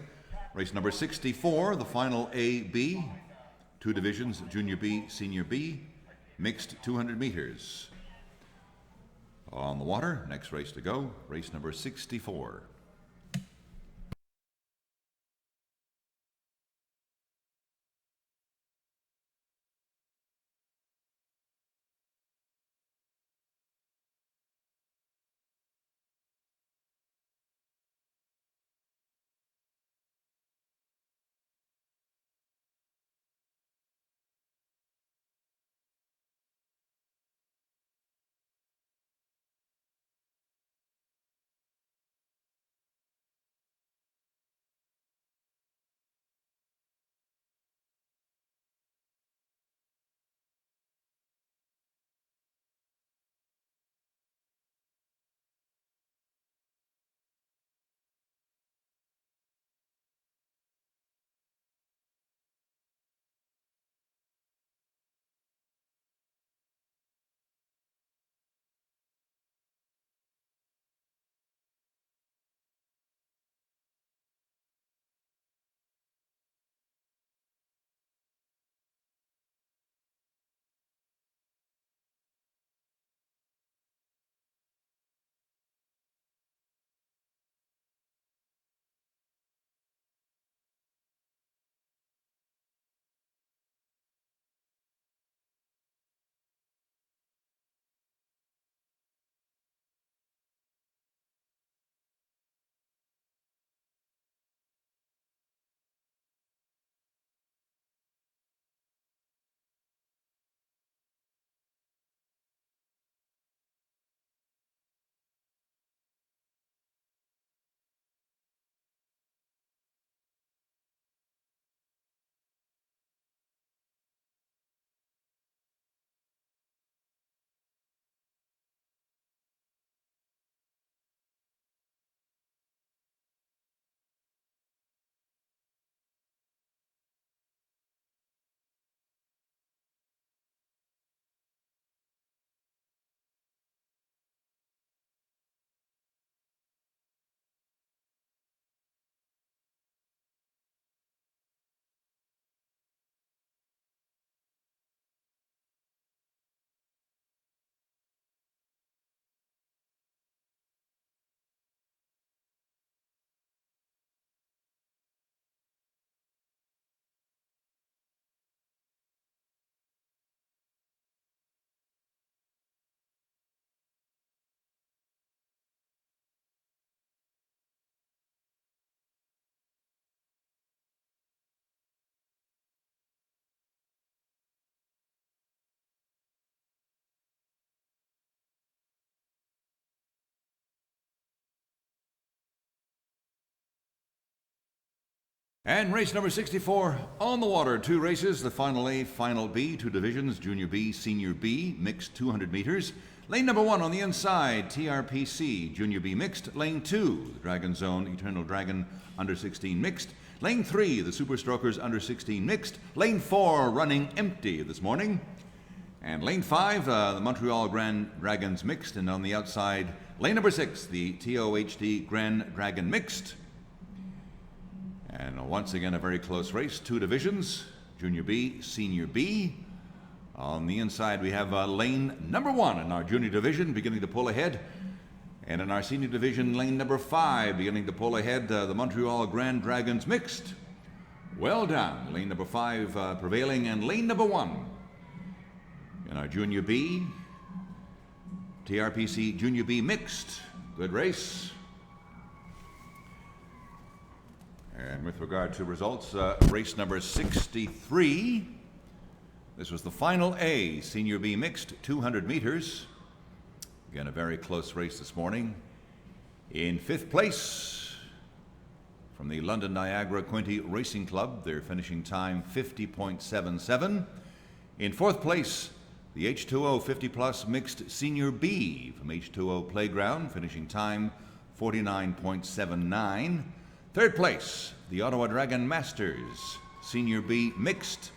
Race number 64, the final A-B, 2 divisions, Junior B, Senior B, mixed 200 meters. On the water, next race to go, race number 64. And race number 64 on the water. 2 races, the final A, final B, 2 divisions, Junior B, Senior B, mixed 200 meters. Lane number 1 on the inside, TRPC, Junior B mixed. Lane 2, the Dragon Zone, Eternal Dragon, under 16 mixed. Lane 3, the Super Strokers, under 16 mixed. Lane 4, running empty this morning. And lane 5, the Montreal Grand Dragons mixed. And on the outside, lane number 6, the TOHD Grand Dragon mixed. And once again, a very close race. 2 divisions, Junior B, Senior B. On the inside, we have lane number 1 in our junior division beginning to pull ahead. And in our senior division, lane number 5 beginning to pull ahead, the Montreal Grand Dragons mixed. Well done. Lane number 5 prevailing, and lane number 1 in our junior B, TRPC Junior B mixed. Good race. And with regard to results, race number 63, this was the final A, Senior B mixed, 200 meters. Again, a very close race this morning. In 5th place, from the London Niagara Quinte Racing Club, their finishing time 50.77. In 4th place, the H2O 50 Plus mixed Senior B from H2O Playground, finishing time 49.79. 3rd place, the Ottawa Dragon Masters, Senior B mixed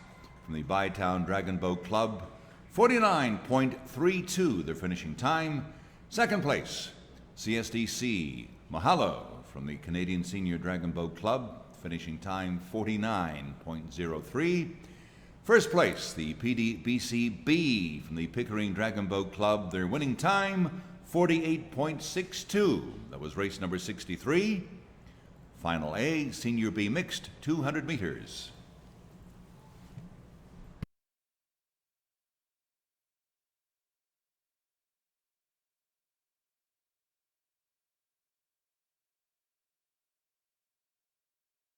from the Bytown Dragon Boat Club, 49.32, their finishing time. 2nd place, CSDC Mahalo from the Canadian Senior Dragon Boat Club, finishing time 49.03. 1st place, the PDBCB from the Pickering Dragon Boat Club, their winning time 48.62. That was race number 63. Final A, Senior B mixed, 200 meters.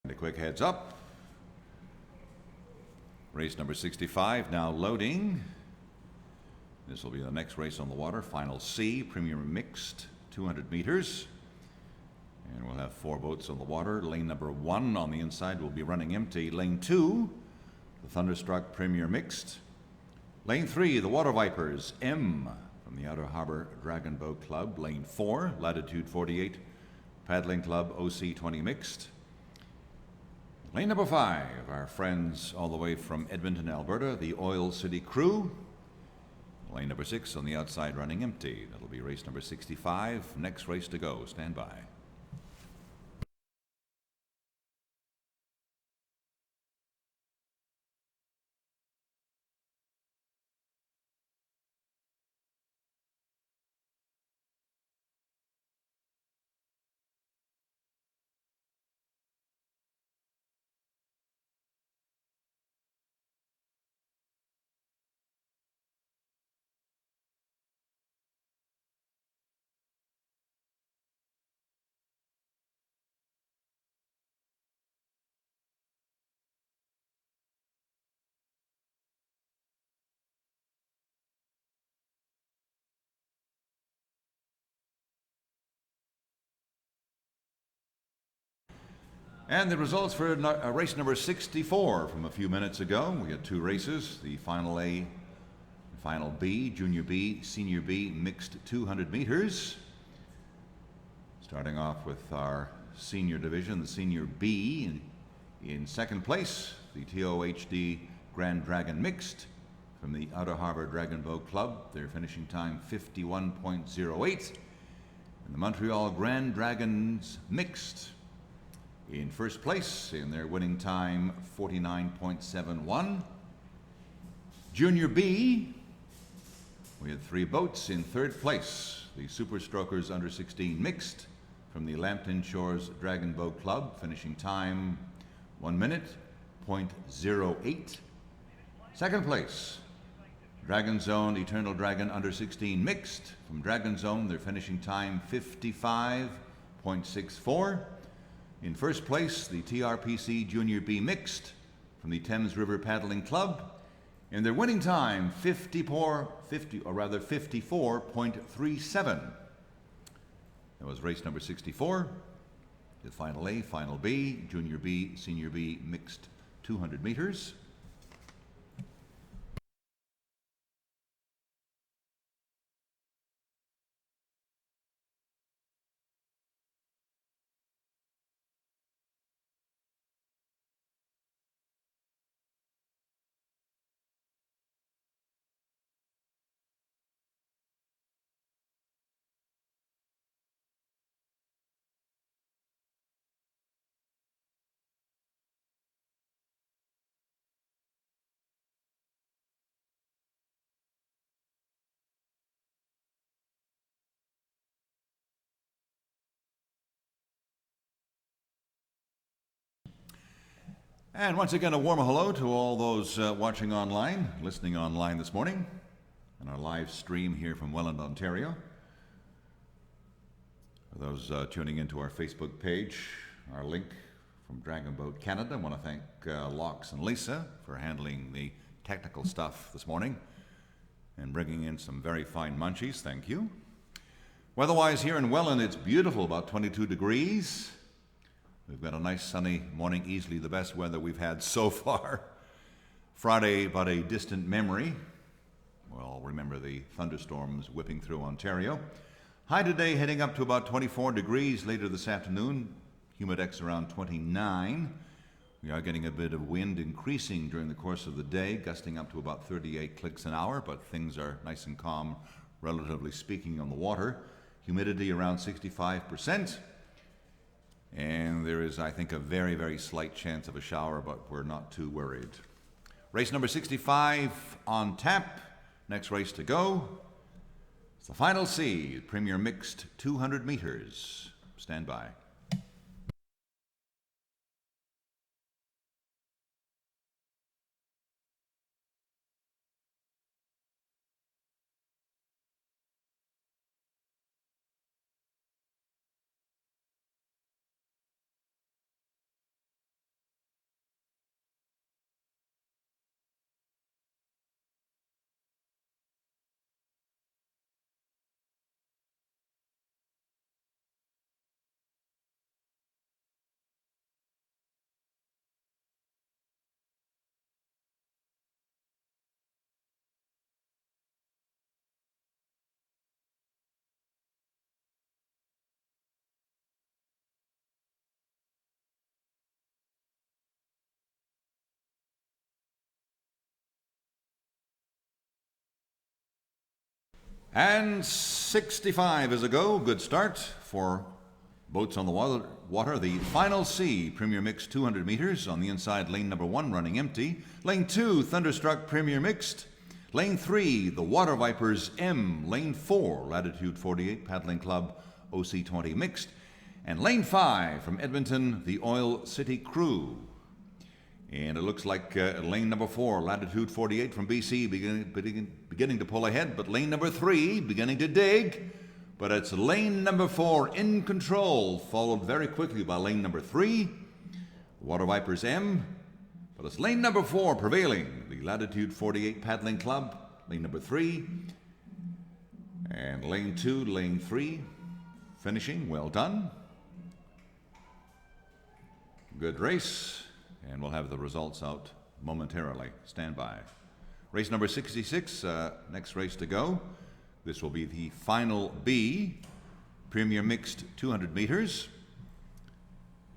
And a quick heads up. Race number 65 now loading. This will be the next race on the water. Final C, Premium Mixed, 200 meters. And we'll have 4 boats on the water. Lane number 1 on the inside will be running empty. Lane 2, the Thunderstruck Premier Mixed. Lane 3, the Water Vipers M from the Outer Harbor Dragon Boat Club. Lane 4, Latitude 48 Paddling Club OC 20 Mixed. Lane number 5, our friends all the way from Edmonton, Alberta, the Oil City Crew. Lane number 6 on the outside running empty. That'll be race number 65. Next race to go. Stand by. And the results for race number 64 from a few minutes ago. We had 2 races, the final A and final B, Junior B, Senior B, mixed 200 meters. Starting off with our senior division, the Senior B. In 2nd place, the TOHD Grand Dragon mixed from the Outer Harbor Dragon Boat Club. Their finishing time 51.08. And the Montreal Grand Dragons mixed in 1st place, in their winning time 49.71. Junior B, we had 3 boats. In 3rd place, the Super Strokers under 16 mixed from the Lambton Shores Dragon Boat Club, finishing time 1 minute, 0.08. 2nd place, Dragon Zone Eternal Dragon under 16 mixed from Dragon Zone, their finishing time 55.64. In 1st place, the TRPC Junior B mixed from the Thames River Paddling Club, and their winning time 54.37. That was race number 64. the Final A, Final B, Junior B, Senior B, mixed 200 meters. And once again, a warm hello to all those watching online, listening online this morning, and our live stream here from Welland, Ontario. For those tuning into our Facebook page, our link from Dragon Boat Canada, I want to thank Locks and Lisa for handling the technical stuff this morning and bringing in some very fine munchies. Thank you. Weather-wise here in Welland, it's beautiful, about 22 degrees. We've got a nice sunny morning, easily the best weather we've had so far. Friday, but a distant memory. Well, remember the thunderstorms whipping through Ontario. High today heading up to about 24 degrees later this afternoon. Humidex around 29. We are getting a bit of wind increasing during the course of the day, gusting up to about 38 clicks an hour, but things are nice and calm, relatively speaking, on the water. Humidity around 65%. And there is, I think, a very, very slight chance of a shower, but we're not too worried. Race number 65 on tap. Next race to go. It's the Final C, Premier Mixed 200 meters. Stand by. And 65 is a go. Good start for boats on the water. The Final C, Premier Mixed 200 meters. On the inside, lane number 1 running empty. Lane 2, Thunderstruck Premier Mixed. Lane 3, the Water Vipers M. Lane 4, Latitude 48 Paddling Club OC20 Mixed. And lane 5 from Edmonton, the Oil City Crew. And it looks like lane number 4, Latitude 48 from BC, beginning to pull ahead, but lane number 3 beginning to dig. But it's lane number 4 in control, followed very quickly by lane number 3, Water Vipers M. But it's lane number 4 prevailing, the Latitude 48 Paddling Club, lane number 3. And lane 2, lane 3, finishing, well done. Good race. And we'll have the results out momentarily. Stand by. Race number 66, next race to go. This will be the Final B, Premier Mixed 200 meters.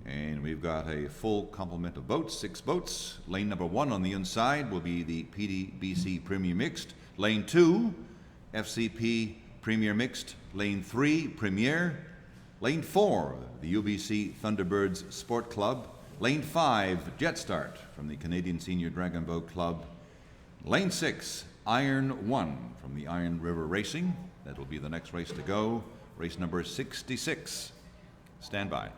And we've got a full complement of boats, 6 boats. Lane number 1 on the inside will be the PDBC Premier Mixed. Lane 2, FCP Premier Mixed. Lane 3, Premier. Lane 4, the UBC Thunderbirds Sport Club. Lane 5, Jet Start from the Canadian Senior Dragon Boat Club. Lane 6, Iron 1 from the Iron River Racing. That will be the next race to go. Race number 66. Stand by.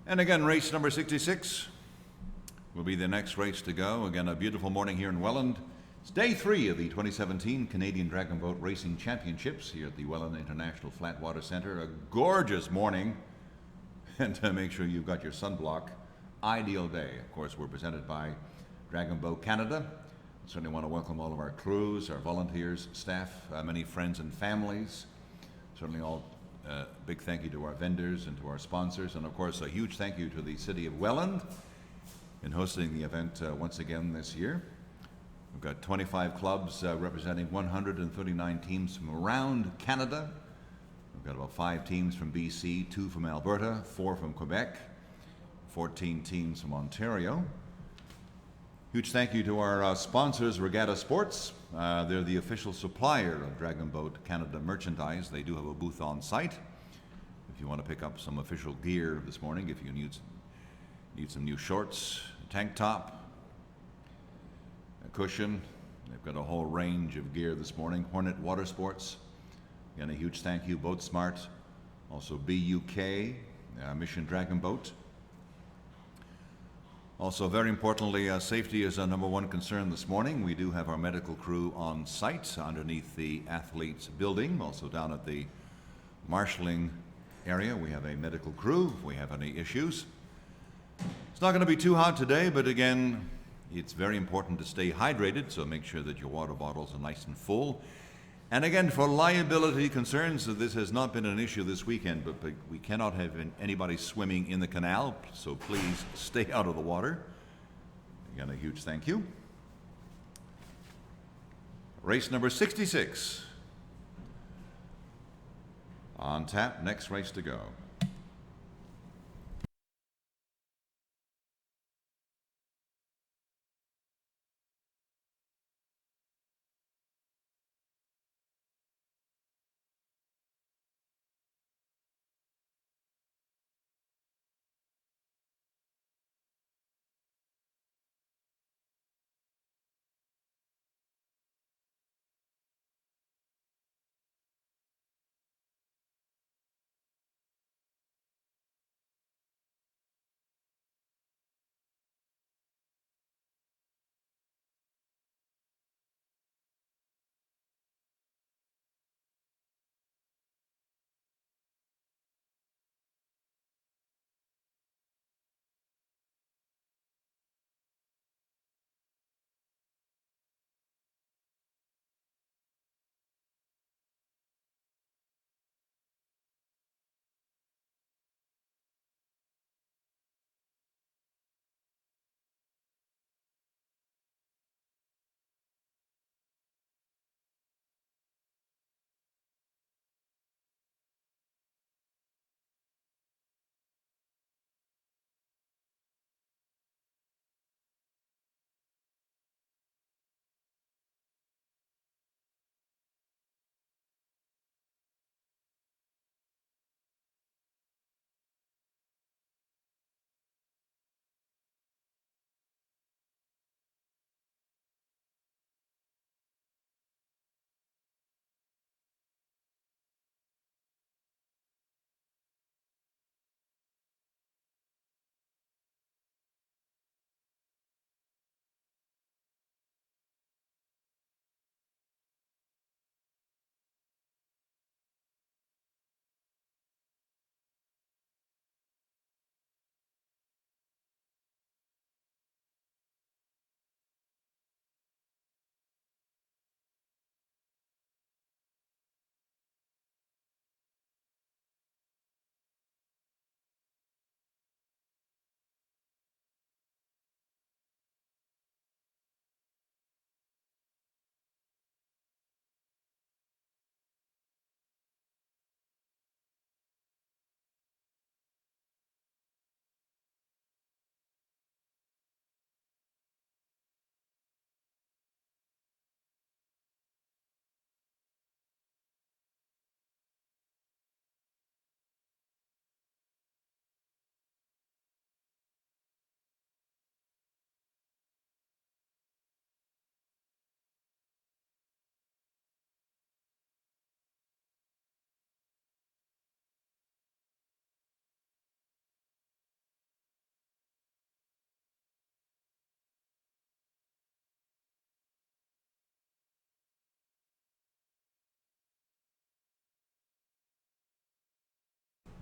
And again, race number 66 will be the next race to go. Again, a beautiful morning here in Welland. It's day 3 of the 2017 Canadian Dragon Boat Racing Championships here at the Welland International Flatwater Centre. A gorgeous morning, and to make sure you've got your sunblock, ideal day. Of course, we're presented by Dragon Boat Canada. Certainly want to welcome all of our crews, our volunteers, staff, many friends and families. Certainly all big thank you to our vendors and to our sponsors, and of course a huge thank you to the City of Welland in hosting the event once again this year. We've got 25 clubs representing 139 teams from around Canada. We've got about 5 teams from BC, 2 from Alberta, 4 from Quebec, 14 teams from Ontario. Huge thank you to our sponsors, Regatta Sports. They're the official supplier of Dragon Boat Canada merchandise. They do have a booth on site. If you want to pick up some official gear this morning, if you need some new shorts, a tank top, a cushion, they've got a whole range of gear this morning. Hornet Water Sports. Again, a huge thank you, Boat Smart. Also BUK, Mission Dragon Boat. Also, very importantly, safety is our number one concern this morning. We do have our medical crew on site underneath the athletes building, also down at the marshalling area. We have a medical crew if we have any issues. It's not going to be too hot today, but again, it's very important to stay hydrated, so make sure that your water bottles are nice and full. And again, for liability concerns, this has not been an issue this weekend, but we cannot have anybody swimming in the canal, so please stay out of the water. Again, a huge thank you. Race number 66 on tap, next race to go.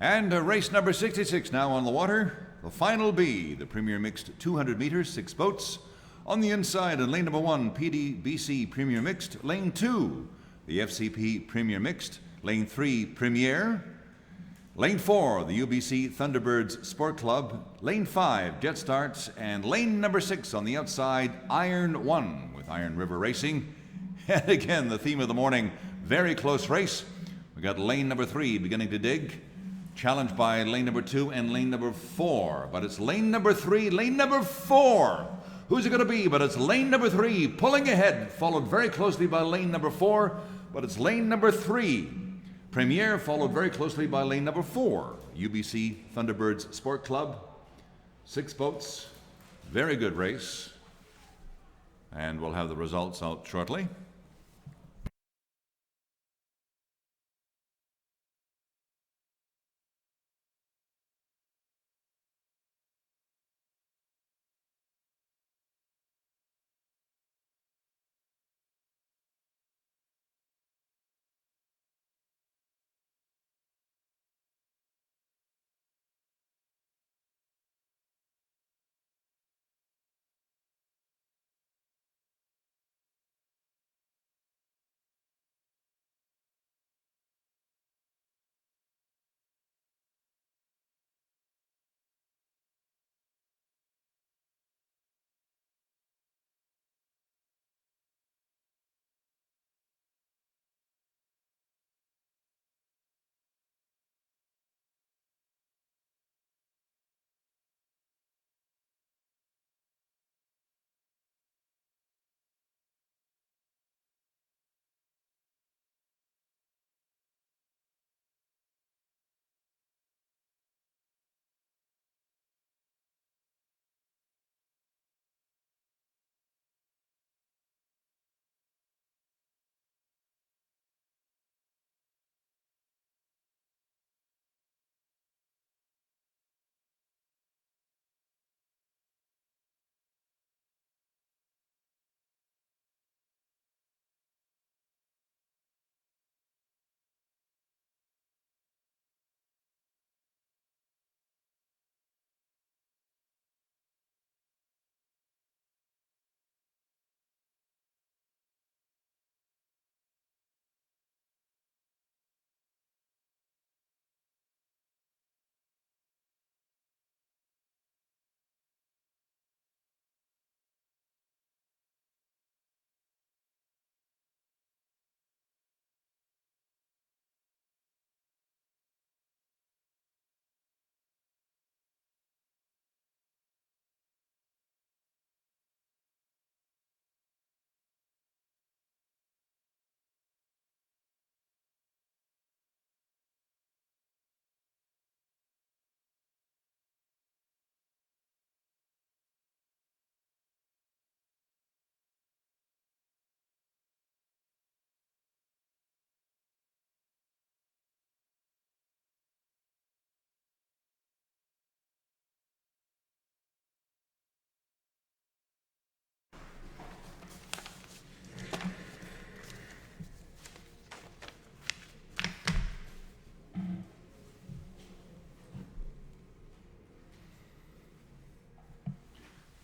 And race number 66 now on the water. The final B, the Premier Mixed 200 meters, 6 boats. On the inside in lane number 1, PDBC Premier Mixed. Lane 2, the FCP Premier Mixed. Lane 3, Premier. Lane 4, the UBC Thunderbirds Sport Club. Lane 5, Jet Starts. And lane number 6 on the outside, Iron 1 with Iron River Racing. And again, the theme of the morning, very close race. We got lane number 3 beginning to dig, challenged by lane number 2 and lane number 4. But it's lane number 3, lane number 4. Who's it going to be? But it's lane number 3 pulling ahead, followed very closely by lane number 4. But it's lane number 3. Premier followed very closely by lane number 4. UBC Thunderbirds Sport Club. 6 boats. Very good race. And we'll have the results out shortly.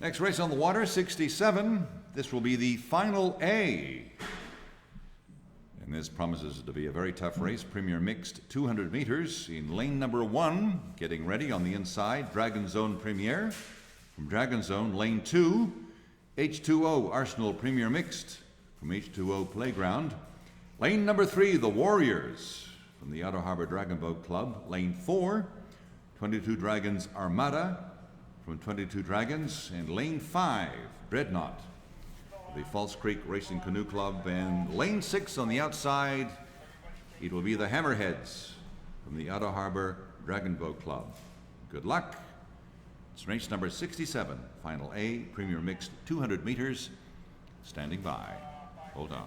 Next race on the water, 67. This will be the final A. And this promises to be a very tough race. Premier Mixed 200 meters in lane number 1. Getting ready on the inside, Dragon Zone Premier. From Dragon Zone, lane 2, H2O Arsenal Premier Mixed. From H2O Playground. Lane number 3, the Warriors. From the Outer Harbor Dragon Boat Club. Lane 4, 22 Dragons Armada. From 22 Dragons. And lane 5, Dreadnought. The False Creek Racing Canoe Club. And lane 6 on the outside, it will be the Hammerheads from the Outer Harbor Dragon Boat Club. Good luck. It's race number 67, Final A, Premier Mixed 200 meters. Standing by. Hold on.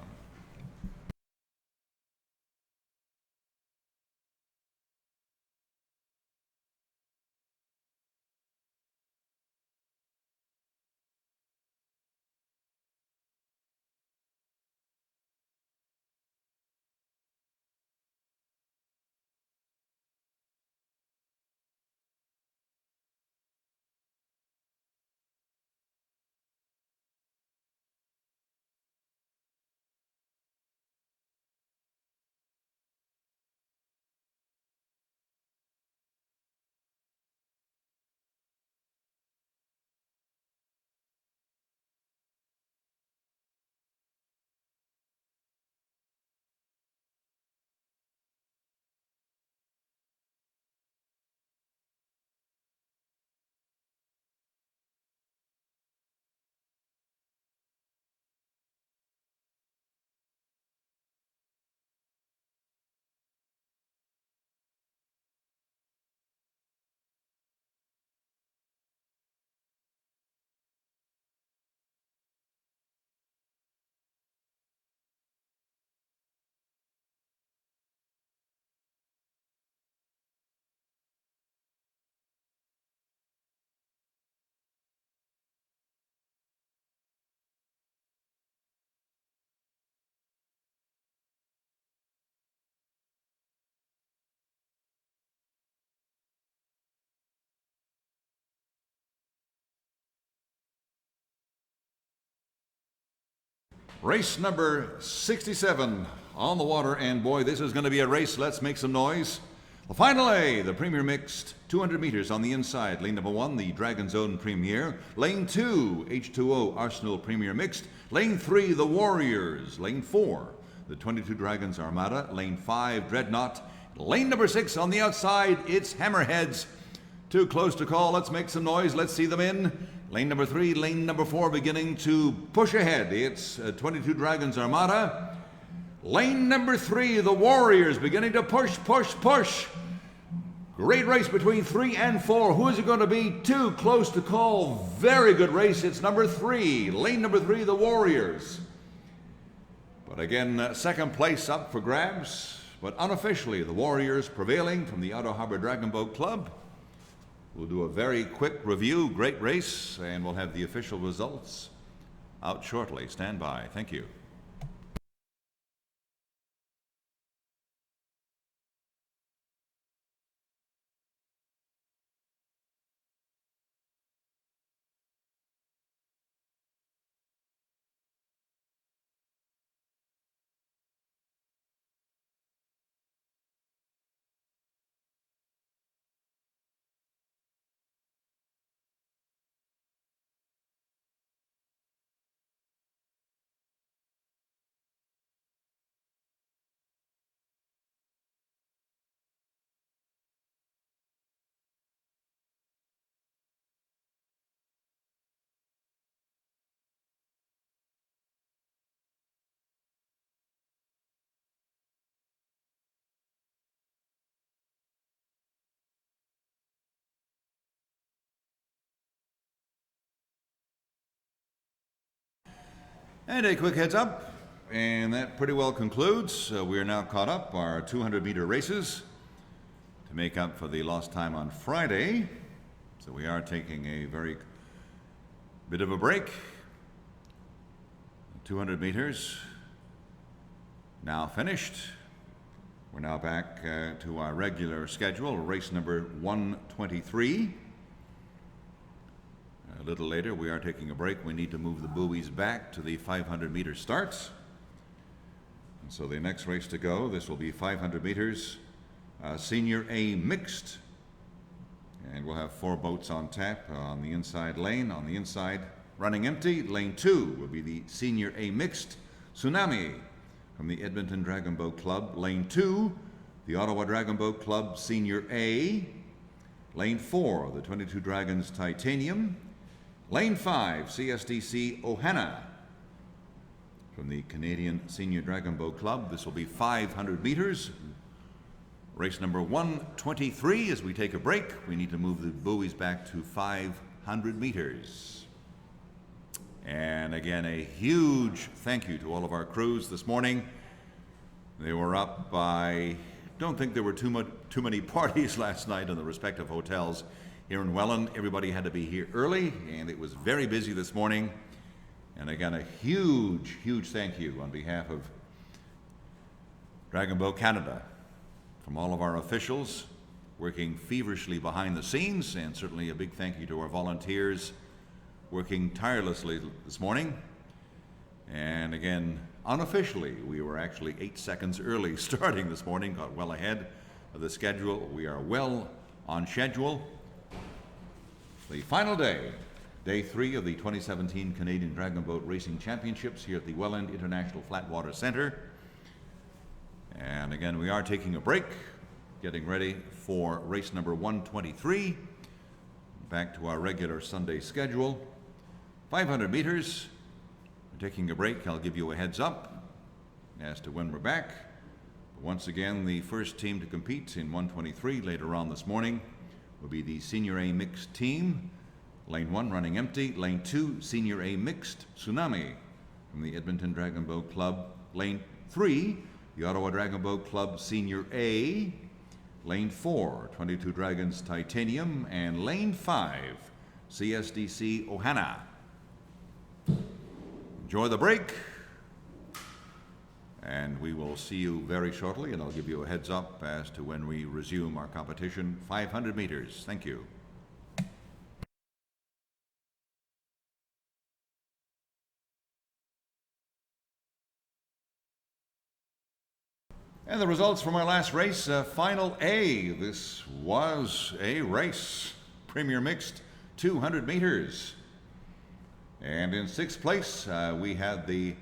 Race number 67 on the water, and boy, this is going to be a race. Let's make some noise. The final A, the Premier Mixed, 200 meters on the inside. Lane number 1, the Dragon Zone Premier. Lane 2, H2O Arsenal Premier Mixed. Lane 3, the Warriors. Lane 4, the 22 Dragons Armada. Lane 5, Dreadnought. Lane number 6 on the outside, it's Hammerheads. Too close to call. Let's make some noise. Let's see them in. Lane number 3, lane number 4 beginning to push ahead. It's 22 Dragons Armada. Lane number 3, the Warriors beginning to push. Great race between 3 and 4. Who is it going to be? Too close to call. Very good race. It's number 3. Lane number 3, the Warriors. But again, second place up for grabs. But unofficially, the Warriors prevailing from the Outer Harbor Dragon Boat Club. We'll do a very quick review. Great race, and we'll have the official results out shortly. Stand by. Thank you. And a quick heads up, and that pretty well concludes. We are now caught up our 200-meter races to make up for the lost time on Friday. So we are taking a very bit of a break. 200 meters now finished. We're now back to our regular schedule, race number 123. A little later, we are taking a break. We need to move the buoys back to the 500-meter starts. And so the next race to go, this will be 500 meters, Senior A Mixed. And we'll have 4 boats on tap on the inside lane. On the inside, running empty, lane 2 will be the Senior A Mixed Tsunami from the Edmonton Dragon Boat Club. Lane 2, the Ottawa Dragon Boat Club Senior A. Lane 4, the 22 Dragons Titanium. Lane 5, CSDC Ohana from the Canadian Senior Dragon Boat Club. This will be 500 meters. Race number 123. As we take a break, we need to move the buoys back to 500 meters. And again, a huge thank you to all of our crews this morning. They were up by, don't think there were too many parties last night in the respective hotels. Here in Welland, everybody had to be here early, and it was very busy this morning. And again, a huge thank you on behalf of Dragon Boat Canada from all of our officials working feverishly behind the scenes, and certainly a big thank you to our volunteers working tirelessly this morning. And again, unofficially, we were actually 8 seconds early starting this morning, got well ahead of the schedule. We are well on schedule. The final day, day 3 of the 2017 Canadian Dragon Boat Racing Championships here at the Welland International Flatwater Centre. And again, we are taking a break, getting ready for race number 123. Back to our regular Sunday schedule. 500 meters, we're taking a break. I'll give you a heads up as to when we're back. Once again, the first team to compete in 123 later on this morning will be the Senior A Mixed team. Lane 1 running empty. Lane 2, Senior A Mixed Tsunami from the Edmonton Dragon Boat Club. Lane 3, the Ottawa Dragon Boat Club Senior A. Lane 4, 22 Dragons Titanium. And Lane 5, CSDC Ohana. Enjoy the break. And we will see you very shortly, and I'll give you a heads up as to when we resume our competition, 500 meters. Thank you. And the results from our last race, Final A. This was a race. Premier Mixed, 200 meters. And in sixth place, we had the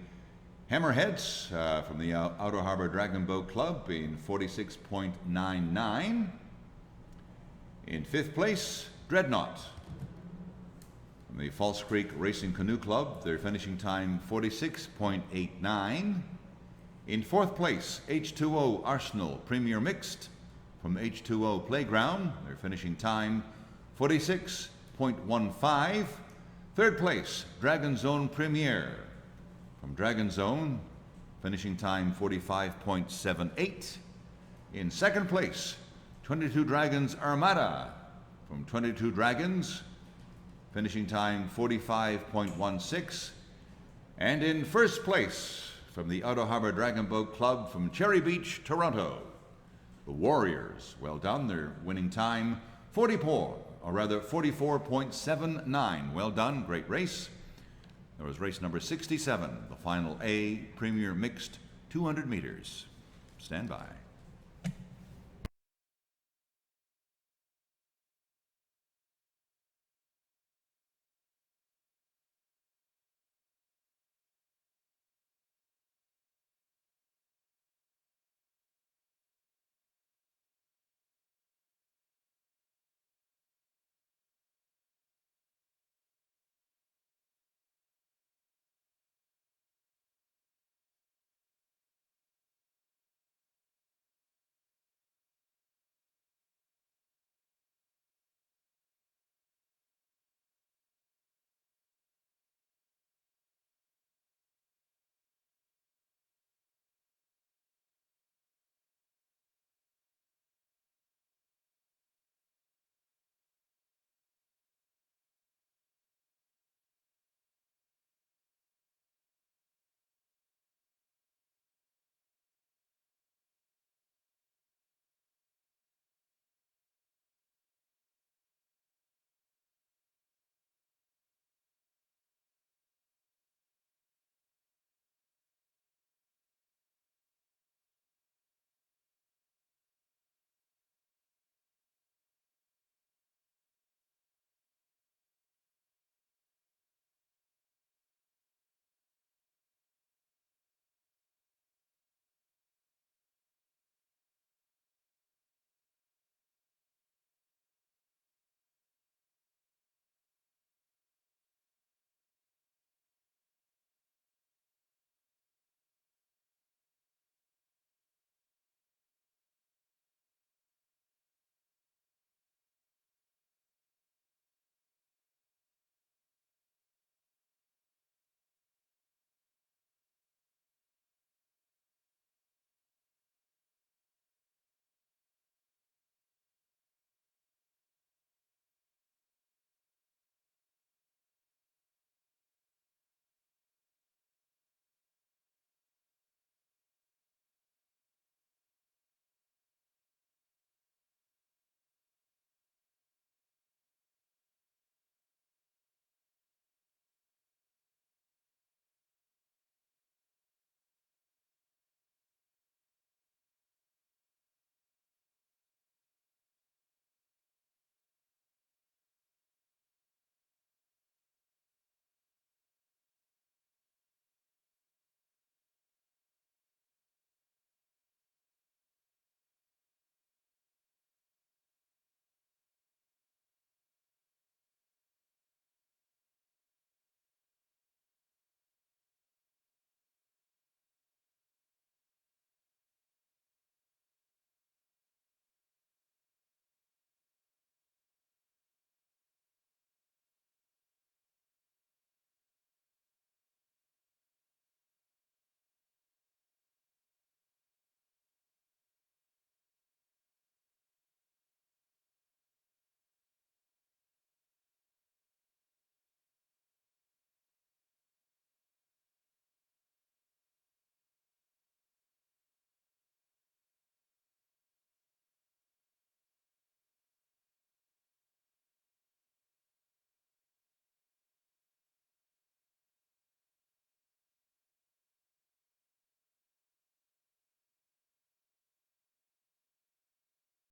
Hammerheads from the Outer Harbor Dragon Boat Club in 46.99. In fifth place, Dreadnought from the False Creek Racing Canoe Club. Their finishing time 46.89. In fourth place, H2O Arsenal Premier Mixed from H2O Playground. Their finishing time 46.15. Third place, Dragon Zone Premier from Dragon Zone, finishing time 45.78. In second place, 22 Dragons Armada from 22 Dragons, finishing time 45.16. And in first place, from the Outer Harbor Dragon Boat Club from Cherry Beach, Toronto, the Warriors. Well done, their winning time 44.79. Well done, great race. There was race number 67, the Final A Premier Mixed 200 meters. Stand by.